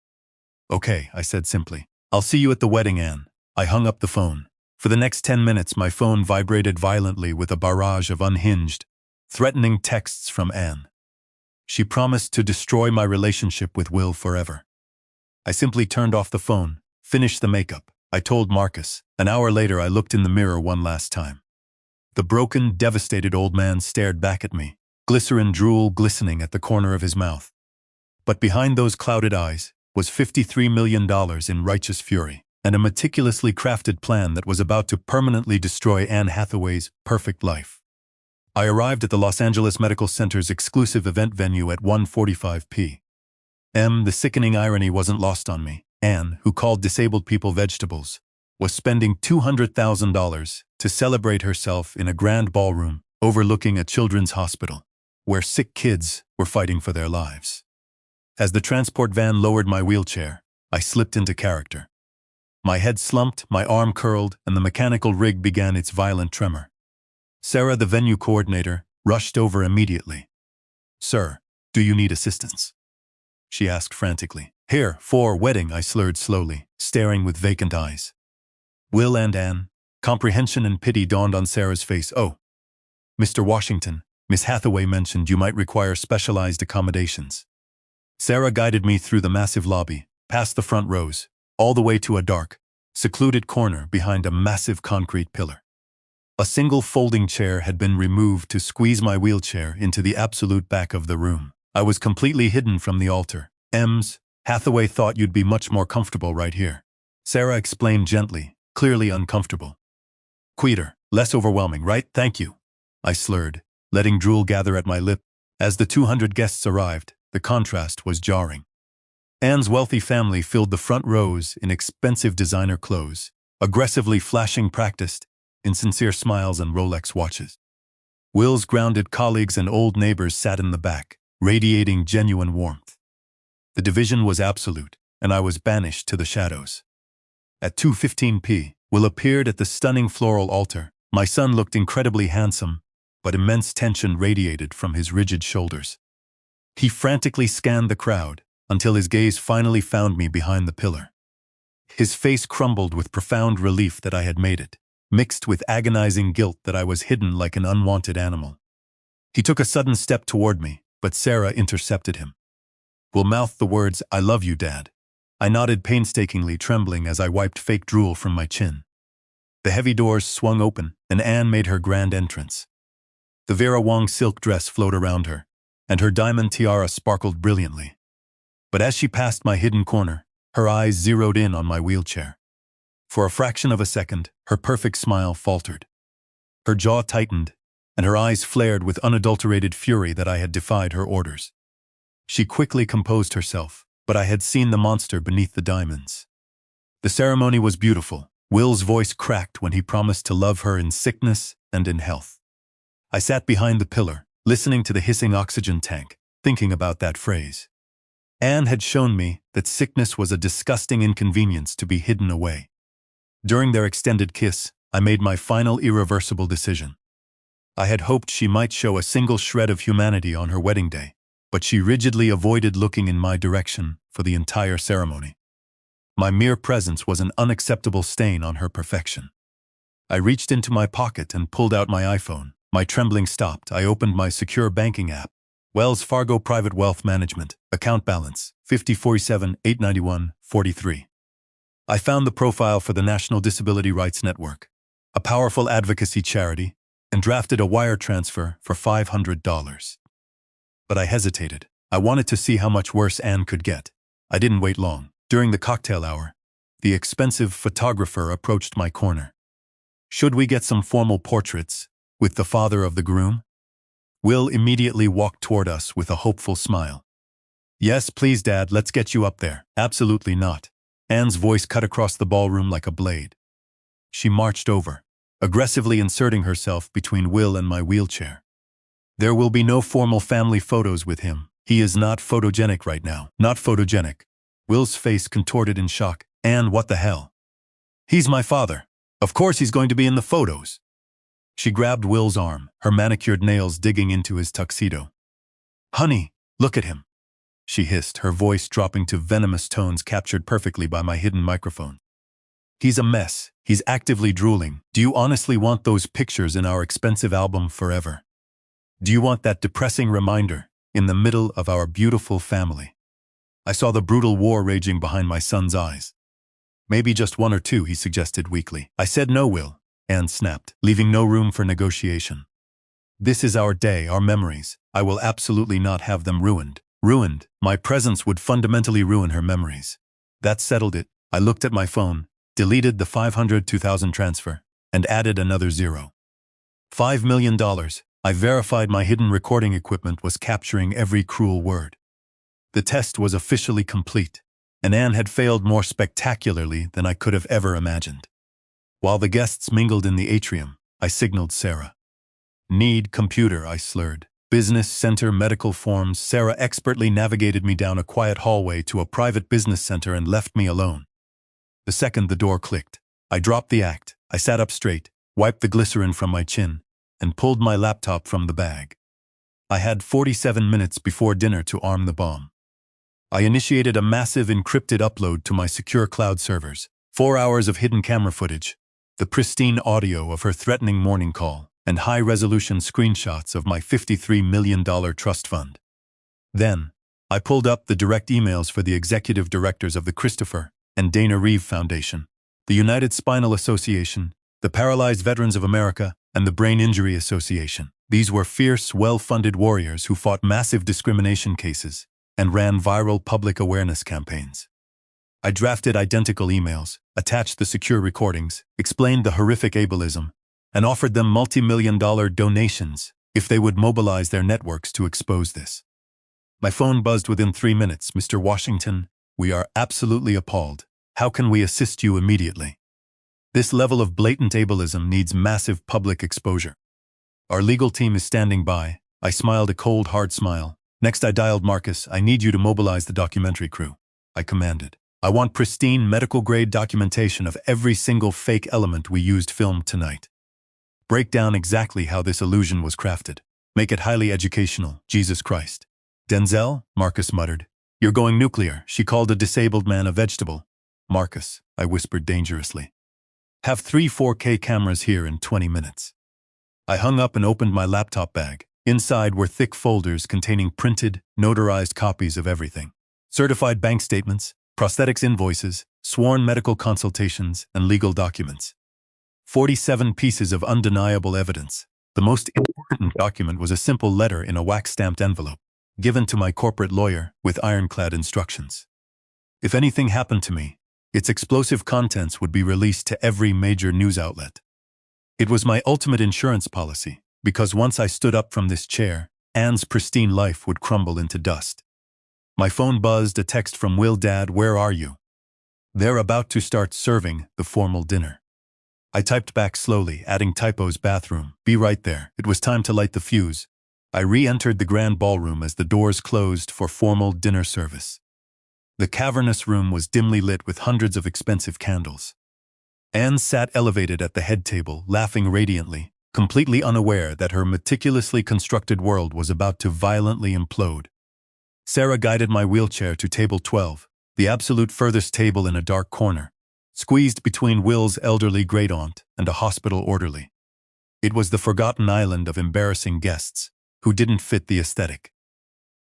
Okay, I said simply. I'll see you at the wedding, Anne. I hung up the phone. For the next 10 minutes, my phone vibrated violently with a barrage of unhinged, threatening texts from Anne. She promised to destroy my relationship with Will forever. I simply turned off the phone, finished the makeup. I told Marcus. An hour later, I looked in the mirror one last time. The broken, devastated old man stared back at me, glycerin drool glistening at the corner of his mouth. But behind those clouded eyes was $53 million in righteous fury, and a meticulously crafted plan that was about to permanently destroy Anne Hathaway's perfect life. I arrived at the Los Angeles Medical Center's exclusive event venue at 1:45 p.m. The sickening irony wasn't lost on me. Anne, who called disabled people vegetables, was spending $200,000 to celebrate herself in a grand ballroom overlooking a children's hospital, where sick kids were fighting for their lives. As the transport van lowered my wheelchair, I slipped into character. My head slumped, my arm curled, and the mechanical rig began its violent tremor. Sarah, the venue coordinator, rushed over immediately. Sir, do you need assistance? She asked frantically. Here, for wedding, I slurred slowly, staring with vacant eyes. Will and Anne. Comprehension and pity dawned on Sarah's face. Oh, Mr. Washington, Miss Hathaway mentioned you might require specialized accommodations. Sarah guided me through the massive lobby, past the front rows, all the way to a dark, secluded corner behind a massive concrete pillar. A single folding chair had been removed to squeeze my wheelchair into the absolute back of the room. I was completely hidden from the altar. Hathaway thought you'd be much more comfortable right here. Sarah explained gently, clearly uncomfortable. Quieter, less overwhelming, right? Thank you. I slurred, letting drool gather at my lip. As the 200 guests arrived, the contrast was jarring. Anne's wealthy family filled the front rows in expensive designer clothes, aggressively flashing practiced, insincere smiles and Rolex watches. Will's grounded colleagues and old neighbors sat in the back, radiating genuine warmth. The division was absolute, and I was banished to the shadows. At 2:15 p.m., Will appeared at the stunning floral altar. My son looked incredibly handsome, but immense tension radiated from his rigid shoulders. He frantically scanned the crowd until his gaze finally found me behind the pillar. His face crumbled with profound relief that I had made it, mixed with agonizing guilt that I was hidden like an unwanted animal. He took a sudden step toward me, but Sarah intercepted him. Will mouthed the words, "I love you, Dad." I nodded painstakingly, trembling as I wiped fake drool from my chin. The heavy doors swung open, and Anne made her grand entrance. The Vera Wang silk dress flowed around her, and her diamond tiara sparkled brilliantly. But as she passed my hidden corner, her eyes zeroed in on my wheelchair. For a fraction of a second, her perfect smile faltered. Her jaw tightened, and her eyes flared with unadulterated fury that I had defied her orders. She quickly composed herself, but I had seen the monster beneath the diamonds. The ceremony was beautiful. Will's voice cracked when he promised to love her in sickness and in health. I sat behind the pillar, listening to the hissing oxygen tank, thinking about that phrase. Anne had shown me that sickness was a disgusting inconvenience to be hidden away. During their extended kiss, I made my final irreversible decision. I had hoped she might show a single shred of humanity on her wedding day, but she rigidly avoided looking in my direction for the entire ceremony. My mere presence was an unacceptable stain on her perfection. I reached into my pocket and pulled out my iPhone. My trembling stopped. I opened my secure banking app. Wells Fargo Private Wealth Management. Account balance, $50,47,891.43. I found the profile for the National Disability Rights Network, a powerful advocacy charity, and drafted a wire transfer for $500. But I hesitated. I wanted to see how much worse Anne could get. I didn't wait long. During the cocktail hour, the expensive photographer approached my corner. "Should we get some formal portraits with the father of the groom?" Will immediately walked toward us with a hopeful smile. "Yes, please, Dad, let's get you up there." "Absolutely not." Anne's voice cut across the ballroom like a blade. She marched over, aggressively inserting herself between Will and my wheelchair. "There will be no formal family photos with him. He is not photogenic right now." "Not photogenic." Will's face contorted in shock. "Anne, what the hell? He's my father. Of course he's going to be in the photos." She grabbed Will's arm, her manicured nails digging into his tuxedo. "Honey, look at him," she hissed, her voice dropping to venomous tones captured perfectly by my hidden microphone. "He's a mess. He's actively drooling. Do you honestly want those pictures in our expensive album forever? Do you want that depressing reminder in the middle of our beautiful family?" I saw the brutal war raging behind my son's eyes. "Maybe just one or two," he suggested weakly. "I said no, Will," Anne snapped, leaving no room for negotiation. "This is our day, our memories. I will absolutely not have them ruined." Ruined. My presence would fundamentally ruin her memories. That settled it. I looked at my phone, deleted the $500,000 transfer, and added another zero. $5 million. I verified my hidden recording equipment was capturing every cruel word. The test was officially complete, and Anne had failed more spectacularly than I could have ever imagined. While the guests mingled in the atrium, I signaled Sarah. "Need computer," I slurred. "Business center medical forms." Sarah expertly navigated me down a quiet hallway to a private business center and left me alone. The second the door clicked, I dropped the act. I sat up straight, wiped the glycerin from my chin, and pulled my laptop from the bag. I had 47 minutes before dinner to arm the bomb. I initiated a massive encrypted upload to my secure cloud servers. 4 hours of hidden camera footage, the pristine audio of her threatening morning call, and high-resolution screenshots of my $53 million trust fund. Then, I pulled up the direct emails for the executive directors of the Christopher and Dana Reeve Foundation, the United Spinal Association, the Paralyzed Veterans of America, and the Brain Injury Association. These were fierce, well-funded warriors who fought massive discrimination cases and ran viral public awareness campaigns. I drafted identical emails, attached the secure recordings, explained the horrific ableism, and offered them multi-million-dollar donations if they would mobilize their networks to expose this. My phone buzzed within 3 minutes. "Mr. Washington, we are absolutely appalled. How can we assist you immediately? This level of blatant ableism needs massive public exposure. Our legal team is standing by." I smiled a cold, hard smile. Next I dialed Marcus. "I need you to mobilize the documentary crew," I commanded. "I want pristine medical-grade documentation of every single fake element we used filmed tonight. Break down exactly how this illusion was crafted. Make it highly educational. Jesus Christ." "Denzel," Marcus muttered. "You're going nuclear." She called a disabled man a vegetable. "Marcus," I whispered dangerously. "Have 3 4K cameras here in 20 minutes. I hung up and opened my laptop bag. Inside were thick folders containing printed, notarized copies of everything. Certified bank statements, prosthetics invoices, sworn medical consultations, and legal documents. 47 pieces of undeniable evidence. The most important document was a simple letter in a wax-stamped envelope, given to my corporate lawyer with ironclad instructions. If anything happened to me, Its explosive contents would be released to every major news outlet. It was my ultimate insurance policy, because once I stood up from this chair, Anne's pristine life would crumble into dust. My phone buzzed, a text from Will. Dad, where are you? They're about to start serving the formal dinner. I typed back slowly, adding typos: bathroom, be right there. It was time to light the fuse. I re-entered the grand ballroom as the doors closed for formal dinner service. The cavernous room was dimly lit with hundreds of expensive candles. Anne sat elevated at the head table, laughing radiantly, completely unaware that her meticulously constructed world was about to violently implode. Sarah guided my wheelchair to table 12, the absolute furthest table in a dark corner, squeezed between Will's elderly great-aunt and a hospital orderly. It was the forgotten island of embarrassing guests who didn't fit the aesthetic.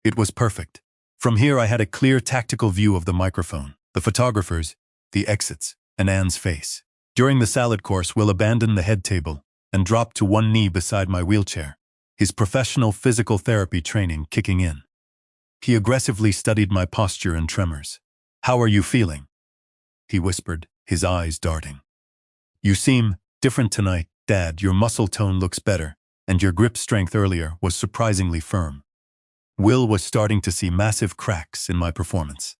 It was perfect. From here I had a clear tactical view of the microphone, the photographers, the exits, and Anne's face. During the salad course, Will abandoned the head table and dropped to one knee beside my wheelchair, his professional physical therapy training kicking in. He aggressively studied my posture and tremors. How are you feeling? He whispered, his eyes darting. You seem different tonight, Dad. Your muscle tone looks better, and your grip strength earlier was surprisingly firm. Will was starting to see massive cracks in my performance.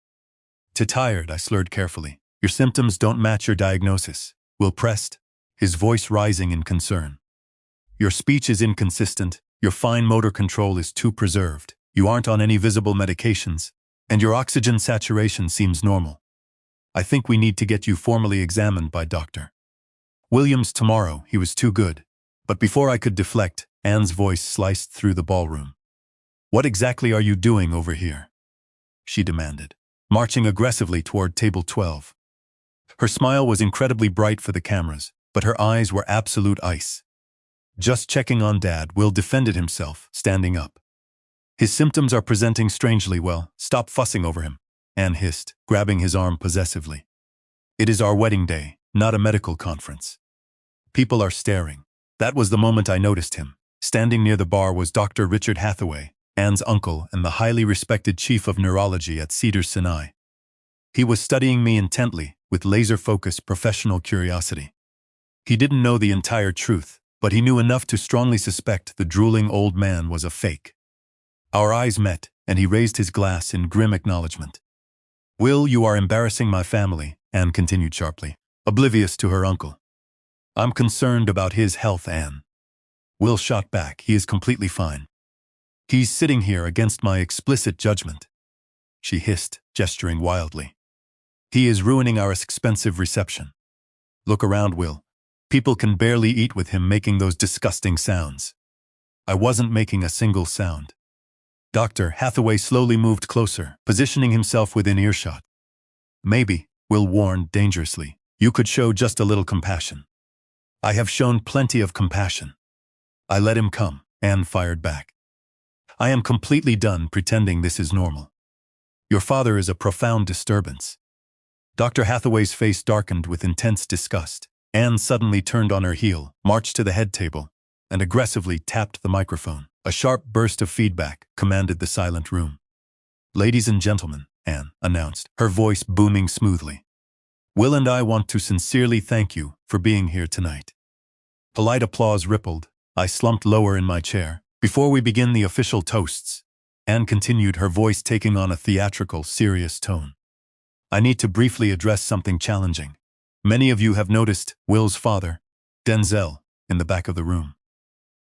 Too tired, I slurred carefully. Your symptoms don't match your diagnosis. Will pressed, his voice rising in concern. Your speech is inconsistent, your fine motor control is too preserved, you aren't on any visible medications, and your oxygen saturation seems normal. I think we need to get you formally examined by Dr. Williams tomorrow. He was too good. But before I could deflect, Anne's voice sliced through the ballroom. What exactly are you doing over here? She demanded, marching aggressively toward table 12. Her smile was incredibly bright for the cameras, but her eyes were absolute ice. Just checking on Dad. Will defended himself, standing up. His symptoms are presenting strangely well. Stop fussing over him, Anne hissed, grabbing his arm possessively. It is our wedding day, not a medical conference. People are staring. That was the moment I noticed him. Standing near the bar was Dr. Richard Hathaway, Anne's uncle and the highly respected chief of neurology at Cedars-Sinai. He was studying me intently, with laser-focused professional curiosity. He didn't know the entire truth, but he knew enough to strongly suspect the drooling old man was a fake. Our eyes met, and he raised his glass in grim acknowledgement. Will, you are embarrassing my family, Anne continued sharply, oblivious to her uncle. I'm concerned about his health, Anne. Will shot back. He is completely fine. He's sitting here against my explicit judgment. She hissed, gesturing wildly. He is ruining our expensive reception. Look around, Will. People can barely eat with him making those disgusting sounds. I wasn't making a single sound. Dr. Hathaway slowly moved closer, positioning himself within earshot. Maybe, Will warned dangerously, you could show just a little compassion. I have shown plenty of compassion. I let him come, Anne fired back. I am completely done pretending this is normal. Your father is a profound disturbance. Dr. Hathaway's face darkened with intense disgust. Anne suddenly turned on her heel, marched to the head table, and aggressively tapped the microphone. A sharp burst of feedback commanded the silent room. Ladies and gentlemen, Anne announced, her voice booming smoothly. Will and I want to sincerely thank you for being here tonight. Polite applause rippled. I slumped lower in my chair. Before we begin the official toasts, Anne continued, her voice taking on a theatrical, serious tone. I need to briefly address something challenging. Many of you have noticed Will's father, Denzel, in the back of the room.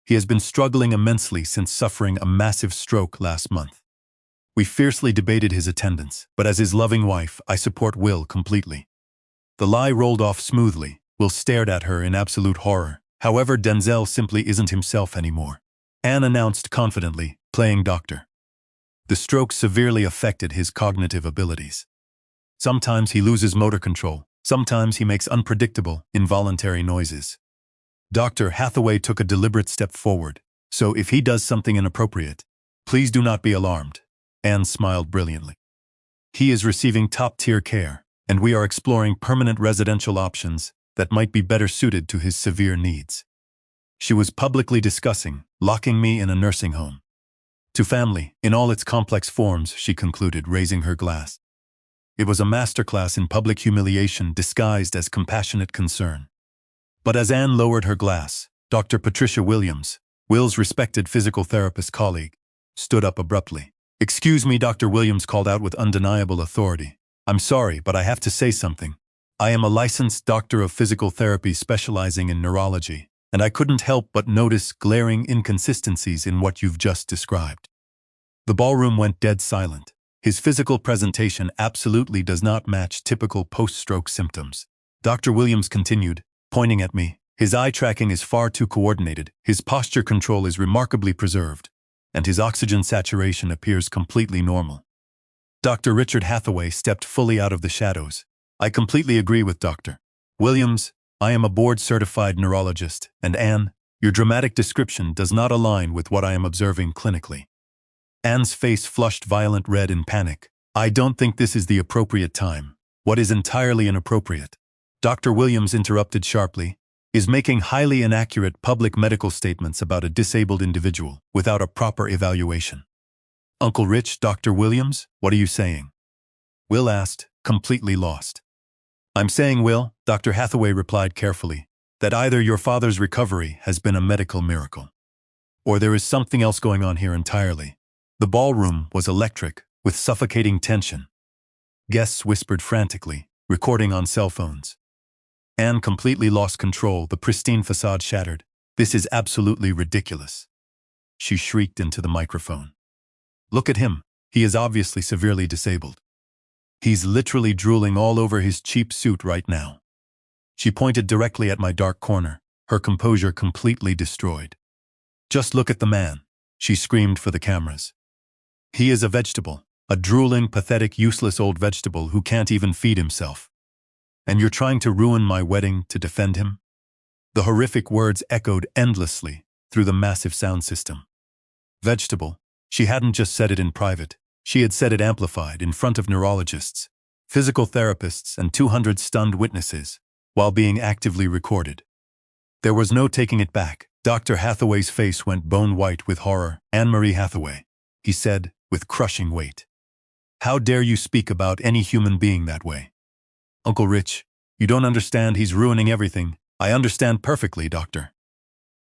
He has been struggling immensely since suffering a massive stroke last month. We fiercely debated his attendance, but as his loving wife, I support Will completely. The lie rolled off smoothly. Will stared at her in absolute horror. However, Denzel simply isn't himself anymore. Anne announced confidently, playing doctor. The stroke severely affected his cognitive abilities. Sometimes he loses motor control. Sometimes he makes unpredictable, involuntary noises. Dr. Hathaway took a deliberate step forward, so if he does something inappropriate, please do not be alarmed. Anne smiled brilliantly. He is receiving top-tier care, and we are exploring permanent residential options that might be better suited to his severe needs. She was publicly discussing locking me in a nursing home. To family, in all its complex forms, she concluded, raising her glass. It was a masterclass in public humiliation disguised as compassionate concern. But as Anne lowered her glass, Dr. Patricia Williams, Will's respected physical therapist colleague, stood up abruptly. "Excuse me," Dr. Williams called out with undeniable authority. "I'm sorry, but I have to say something. I am a licensed doctor of physical therapy specializing in neurology, and I couldn't help but notice glaring inconsistencies in what you've just described." The ballroom went dead silent. His physical presentation absolutely does not match typical post-stroke symptoms. Dr. Williams continued, pointing at me. "His eye tracking is far too coordinated, his posture control is remarkably preserved, and his oxygen saturation appears completely normal." Dr. Richard Hathaway stepped fully out of the shadows. "I completely agree with Dr. Williams. I am a board-certified neurologist, and Anne, your dramatic description does not align with what I am observing clinically." Anne's face flushed violent red in panic. "I don't think this is the appropriate time." "What is entirely inappropriate?" Dr. Williams interrupted sharply, "is making highly inaccurate public medical statements about a disabled individual without a proper evaluation." "Uncle Rich, Dr. Williams, what are you saying?" Will asked, completely lost. "I'm saying, Will," Dr. Hathaway replied carefully, "that either your father's recovery has been a medical miracle, or there is something else going on here entirely." The ballroom was electric, with suffocating tension. Guests whispered frantically, recording on cell phones. Anne completely lost control, the pristine facade shattered. "This is absolutely ridiculous," she shrieked into the microphone. "Look at him. He is obviously severely disabled. He's literally drooling all over his cheap suit right now." She pointed directly at my dark corner, her composure completely destroyed. "Just look at the man," she screamed for the cameras. "He is a vegetable, a drooling, pathetic, useless old vegetable who can't even feed himself. And you're trying to ruin my wedding to defend him?" The horrific words echoed endlessly through the massive sound system. Vegetable. She hadn't just said it in private, she had said it amplified in front of neurologists, physical therapists, and 200 stunned witnesses, while being actively recorded. There was no taking it back. Dr. Hathaway's face went bone white with horror. "Anne-Marie Hathaway," he said, with crushing weight. "How dare you speak about any human being that way? Uncle Rich, you don't understand, he's ruining everything." "I understand perfectly, Doctor."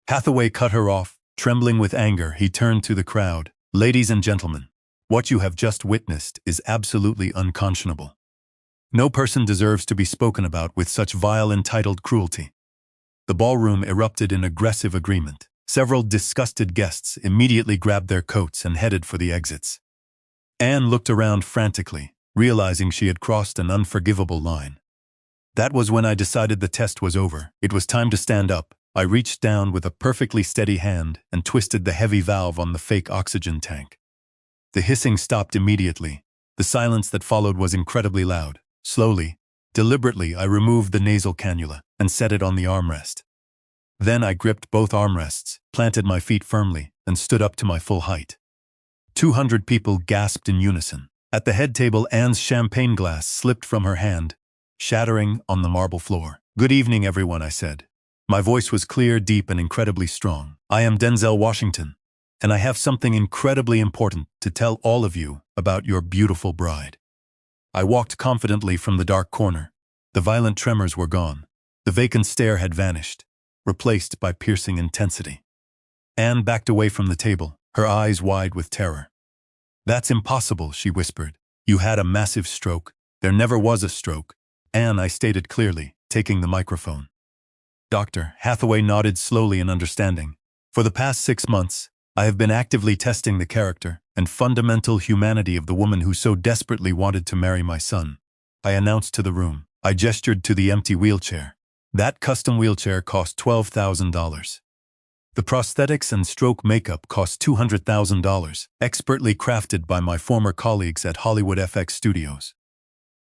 Hathaway cut her off. Trembling with anger, he turned to the crowd. "Ladies and gentlemen, what you have just witnessed is absolutely unconscionable. No person deserves to be spoken about with such vile, entitled cruelty." The ballroom erupted in aggressive agreement. Several disgusted guests immediately grabbed their coats and headed for the exits. Anne looked around frantically, realizing she had crossed an unforgivable line. That was when I decided the test was over. It was time to stand up. I reached down with a perfectly steady hand and twisted the heavy valve on the fake oxygen tank. The hissing stopped immediately. The silence that followed was incredibly loud. Slowly, deliberately, I removed the nasal cannula and set it on the armrest. Then I gripped both armrests, planted my feet firmly, and stood up to my full height. 200 people gasped in unison. At the head table, Anne's champagne glass slipped from her hand, shattering on the marble floor. "Good evening, everyone," I said. My voice was clear, deep, and incredibly strong. "I am Denzel Washington, and I have something incredibly important to tell all of you about your beautiful bride." I walked confidently from the dark corner. The violent tremors were gone. The vacant stare had vanished, replaced by piercing intensity. Anne backed away from the table, her eyes wide with terror. "That's impossible," she whispered. "You had a massive stroke. There never was a stroke." "Anne," I stated clearly, taking the microphone. Dr. Hathaway nodded slowly in understanding. "For the past 6 months, I have been actively testing the character and fundamental humanity of the woman who so desperately wanted to marry my son." I announced to the room. I gestured to the empty wheelchair. That custom wheelchair cost $12,000. The prosthetics and stroke makeup cost $200,000, expertly crafted by my former colleagues at Hollywood FX Studios.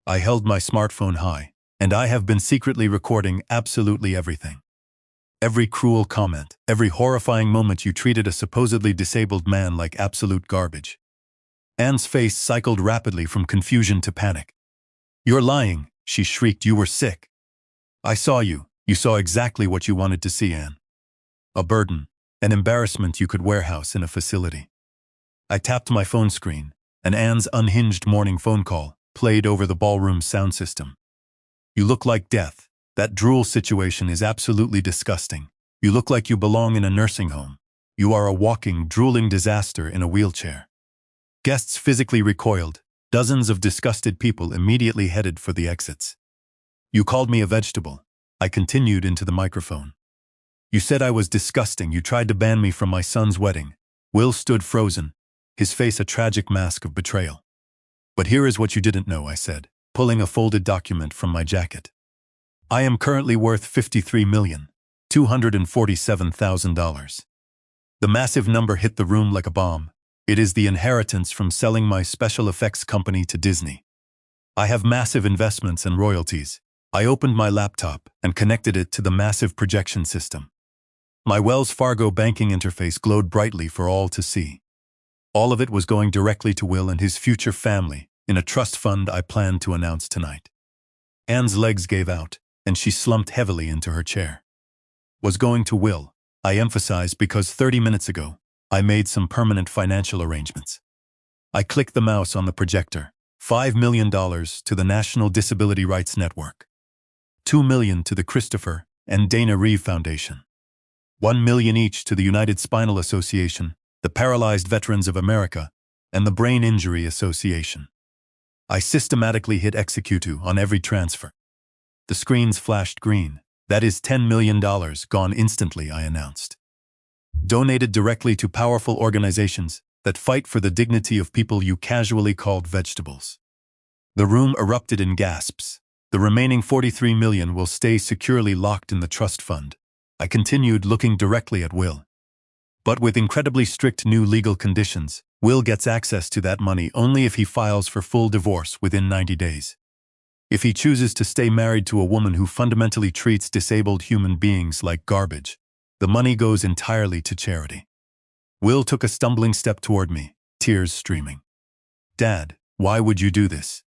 I held my smartphone high, and I have been secretly recording absolutely everything. Every cruel comment, every horrifying moment you treated a supposedly disabled man like absolute garbage. Anne's face cycled rapidly from confusion to panic. "You're lying," she shrieked. "You were sick. I saw you. You saw exactly what you wanted to see, Anne. A burden, an embarrassment you could warehouse in a facility." I tapped my phone screen, and Anne's unhinged morning phone call. played over the ballroom sound system. You look like death. That drool situation is absolutely disgusting. You look like you belong in a nursing home. You are a walking, drooling disaster in a wheelchair. Guests physically recoiled. Dozens of disgusted people immediately headed for the exits. You called me a vegetable. I continued into the microphone. You said I was disgusting. You tried to ban me from my son's wedding. Will stood frozen, his face a tragic mask of betrayal. But here is what you didn't know, I said, pulling a folded document from my jacket. I am currently worth $53,247,000. The massive number hit the room like a bomb. It is the inheritance from selling my special effects company to Disney. I have massive investments and royalties. I opened my laptop and connected it to the massive projection system. My Wells Fargo banking interface glowed brightly for all to see. All of it was going directly to Will and his future family in a trust fund I planned to announce tonight. Anne's legs gave out, and she slumped heavily into her chair. Was going to Will, I emphasized, because 30 minutes ago, I made some permanent financial arrangements. I clicked the mouse on the projector. $5 million to the National Disability Rights Network. $2 million to the Christopher and Dana Reeve Foundation. $1 million each to the United Spinal Association, the Paralyzed Veterans of America, and the Brain Injury Association. I systematically hit execute on every transfer. The screens flashed green. That is $10 million gone instantly, I announced. Donated directly to powerful organizations that fight for the dignity of people you casually called vegetables. The room erupted in gasps. The remaining $43 million will stay securely locked in the trust fund. I continued, looking directly at Will. But with incredibly strict new legal conditions, Will gets access to that money only if he files for full divorce within 90 days. If he chooses to stay married to a woman who fundamentally treats disabled human beings like garbage, the money goes entirely to charity. Will took a stumbling step toward me, tears streaming. Dad, why would you do this?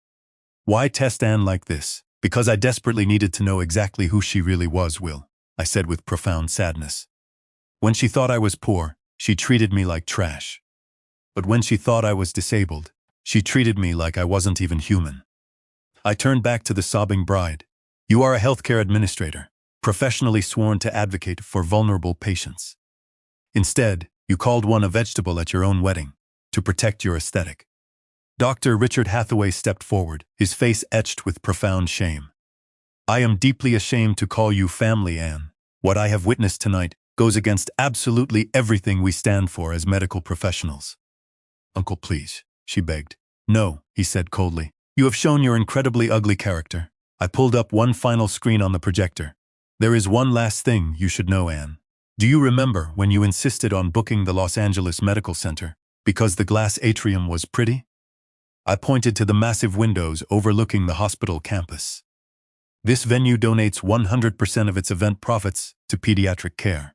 Why test Anne like this? Because I desperately needed to know exactly who she really was, Will, I said with profound sadness. When she thought I was poor, she treated me like trash. But when she thought I was disabled, she treated me like I wasn't even human. I turned back to the sobbing bride. You are a healthcare administrator, professionally sworn to advocate for vulnerable patients. Instead, you called one a vegetable at your own wedding, to protect your aesthetic. Dr. Richard Hathaway stepped forward, his face etched with profound shame. I am deeply ashamed to call you family, Anne. What I have witnessed tonight goes against absolutely everything we stand for as medical professionals. Uncle, please, she begged. No, he said coldly. You have shown your incredibly ugly character. I pulled up one final screen on the projector. There is one last thing you should know, Anne. Do you remember when you insisted on booking the Los Angeles Medical Center because the glass atrium was pretty? I pointed to the massive windows overlooking the hospital campus. This venue donates 100% of its event profits to pediatric care.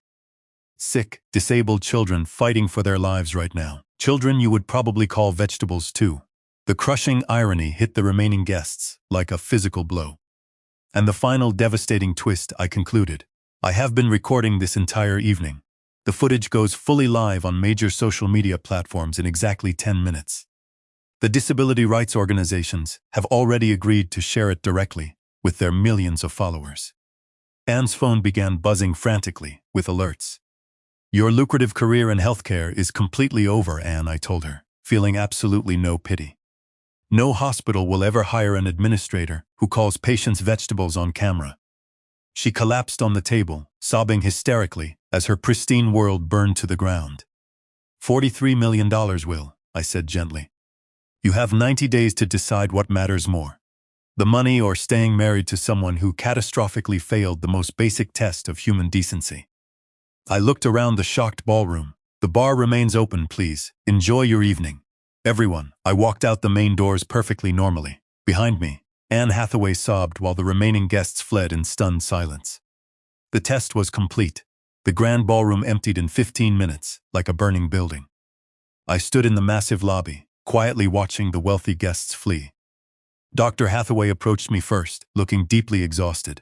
Sick, disabled children fighting for their lives right now. Children you would probably call vegetables too. The crushing irony hit the remaining guests like a physical blow. And the final devastating twist, I concluded. I have been recording this entire evening. The footage goes fully live on major social media platforms in exactly 10 minutes. The disability rights organizations have already agreed to share it directly with their millions of followers. Anne's phone began buzzing frantically with alerts. Your lucrative career in healthcare is completely over, Anne, I told her, feeling absolutely no pity. No hospital will ever hire an administrator who calls patients vegetables on camera. She collapsed on the table, sobbing hysterically as her pristine world burned to the ground. $43 million, Will, I said gently. You have 90 days to decide what matters more. The money or staying married to someone who catastrophically failed the most basic test of human decency. I looked around the shocked ballroom. The bar remains open, please. Enjoy your evening. Everyone, I walked out the main doors perfectly normally. Behind me, Anne Hathaway sobbed while the remaining guests fled in stunned silence. The test was complete. The grand ballroom emptied in 15 minutes, like a burning building. I stood in the massive lobby, quietly watching the wealthy guests flee. Dr. Hathaway approached me first, looking deeply exhausted.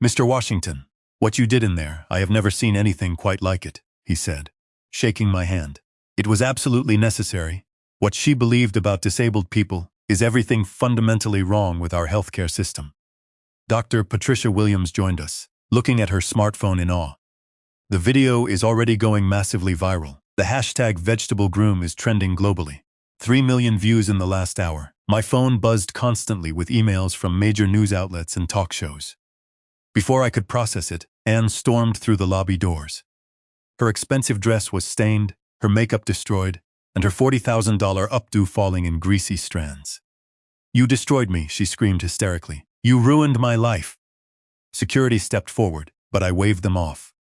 Mr. Washington, what you did in there, I have never seen anything quite like it, he said, shaking my hand. It was absolutely necessary. What she believed about disabled people Is everything fundamentally wrong with our healthcare system? Dr. Patricia Williams joined us, looking at her smartphone in awe. The video is already going massively viral. The hashtag #VegetableGroom is trending globally. 3 million views in the last hour. My phone buzzed constantly with emails from major news outlets and talk shows. Before I could process it, Anne stormed through the lobby doors. Her expensive dress was stained, her makeup destroyed, and her $40,000 updo falling in greasy strands. "You destroyed me," she screamed hysterically. "You ruined my life." Security stepped forward, but I waved them off.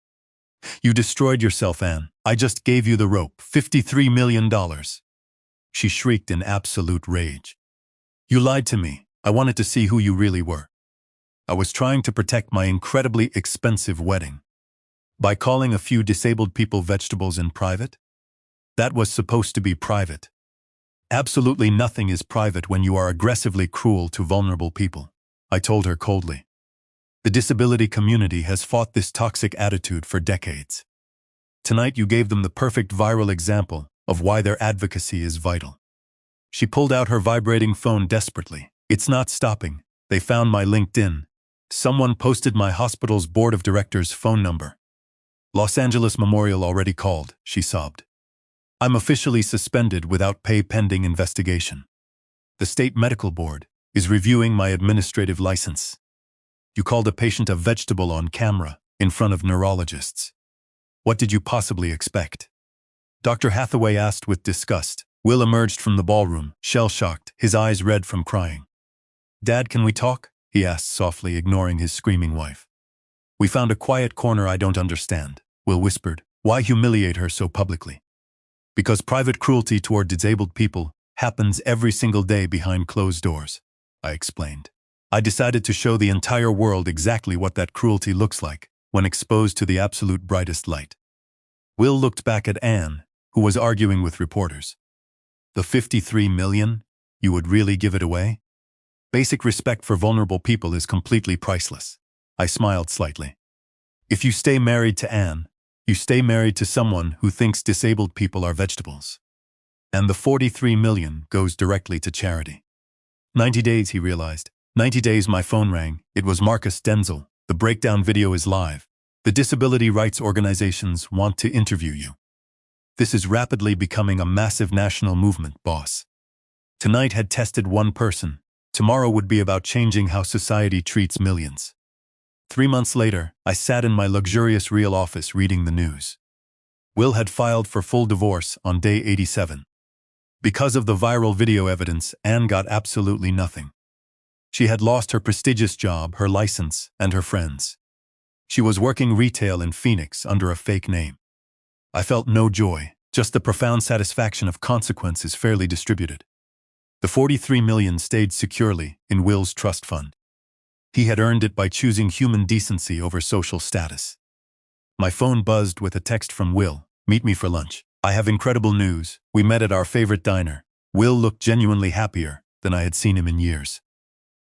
"You destroyed yourself, Anne. I just gave you the rope. $53 million. She shrieked in absolute rage. "You lied to me. I wanted to see who you really were. I was trying to protect my incredibly expensive wedding. By calling a few disabled people vegetables in private? That was supposed to be private. Absolutely nothing is private when you are aggressively cruel to vulnerable people," I told her coldly. "The disability community has fought this toxic attitude for decades. Tonight you gave them the perfect viral example of why their advocacy is vital." She pulled out her vibrating phone desperately. "It's not stopping. They found my LinkedIn. Someone posted my hospital's board of directors' phone number. Los Angeles Memorial already called," she sobbed. "I'm officially suspended without pay pending investigation. The state medical board is reviewing my administrative license. You called a patient a vegetable on camera in front of neurologists. What did you possibly expect?" Dr. Hathaway asked with disgust. Will emerged from the ballroom, shell-shocked, his eyes red from crying. "Dad, can we talk?" he asked softly, ignoring his screaming wife. "We found a quiet corner I don't understand," Will whispered. "Why humiliate her so publicly?" "Because private cruelty toward disabled people happens every single day behind closed doors," I explained. "I decided to show the entire world exactly what that cruelty looks like when exposed to the absolute brightest light." Will looked back at Anne, who was arguing with reporters. "The 53 million? You would really give it away?" "Basic respect for vulnerable people is completely priceless." I smiled slightly. "If you stay married to Anne, you stay married to someone who thinks disabled people are vegetables. And the 43 million goes directly to charity." 90 days, he realized. 90 days. My phone rang. It was Marcus Denzel. "The breakdown video is live. The disability rights organizations want to interview you. This is rapidly becoming a massive national movement, boss. Tonight had tested one person. Tomorrow would be about changing how society treats millions." 3 months later, I sat in my luxurious real office reading the news. Will had filed for full divorce on day 87. Because of the viral video evidence, Anne got absolutely nothing. She had lost her prestigious job, her license, and her friends. She was working retail in Phoenix under a fake name. I felt no joy, just the profound satisfaction of consequences fairly distributed. The 43 million stayed securely in Will's trust fund. He had earned it by choosing human decency over social status. My phone buzzed with a text from Will. "Meet me for lunch. I have incredible news. We met at our favorite diner." Will looked genuinely happier than I had seen him in years.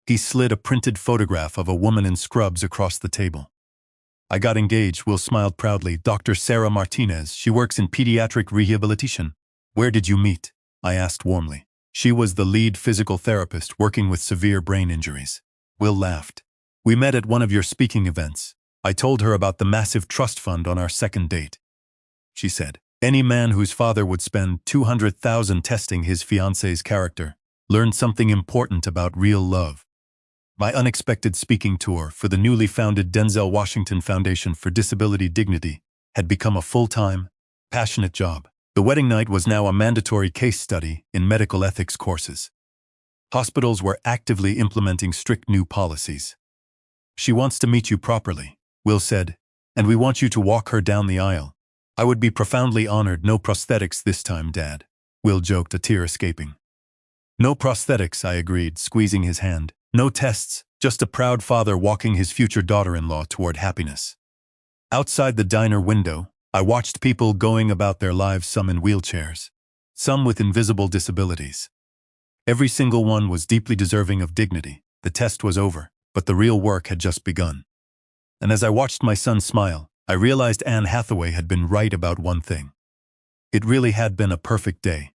He slid a printed photograph of a woman in scrubs across the table. "I got engaged," Will smiled proudly. "Dr. Sarah Martinez. She works in pediatric rehabilitation." "Where did you meet?" I asked warmly. "She was the lead physical therapist working with severe brain injuries." Will laughed. "We met at one of your speaking events. I told her about the massive trust fund on our second date. She said, any man whose father would spend $200,000 testing his fiancé's character learned something important about real love." My unexpected speaking tour for the newly founded Denzel Washington Foundation for Disability Dignity had become a full-time, passionate job. The wedding night was now a mandatory case study in medical ethics courses. Hospitals were actively implementing strict new policies. "She wants to meet you properly," Will said, "and we want you to walk her down the aisle." "I would be profoundly honored." "No prosthetics this time, Dad," Will joked, a tear escaping. "No prosthetics," I agreed, squeezing his hand. "No tests, just a proud father walking his future daughter-in-law toward happiness." Outside the diner window, I watched people going about their lives, some in wheelchairs, some with invisible disabilities. Every single one was deeply deserving of dignity. The test was over, but the real work had just begun. And as I watched my son smile, I realized Anne Hathaway had been right about one thing. It really had been a perfect day.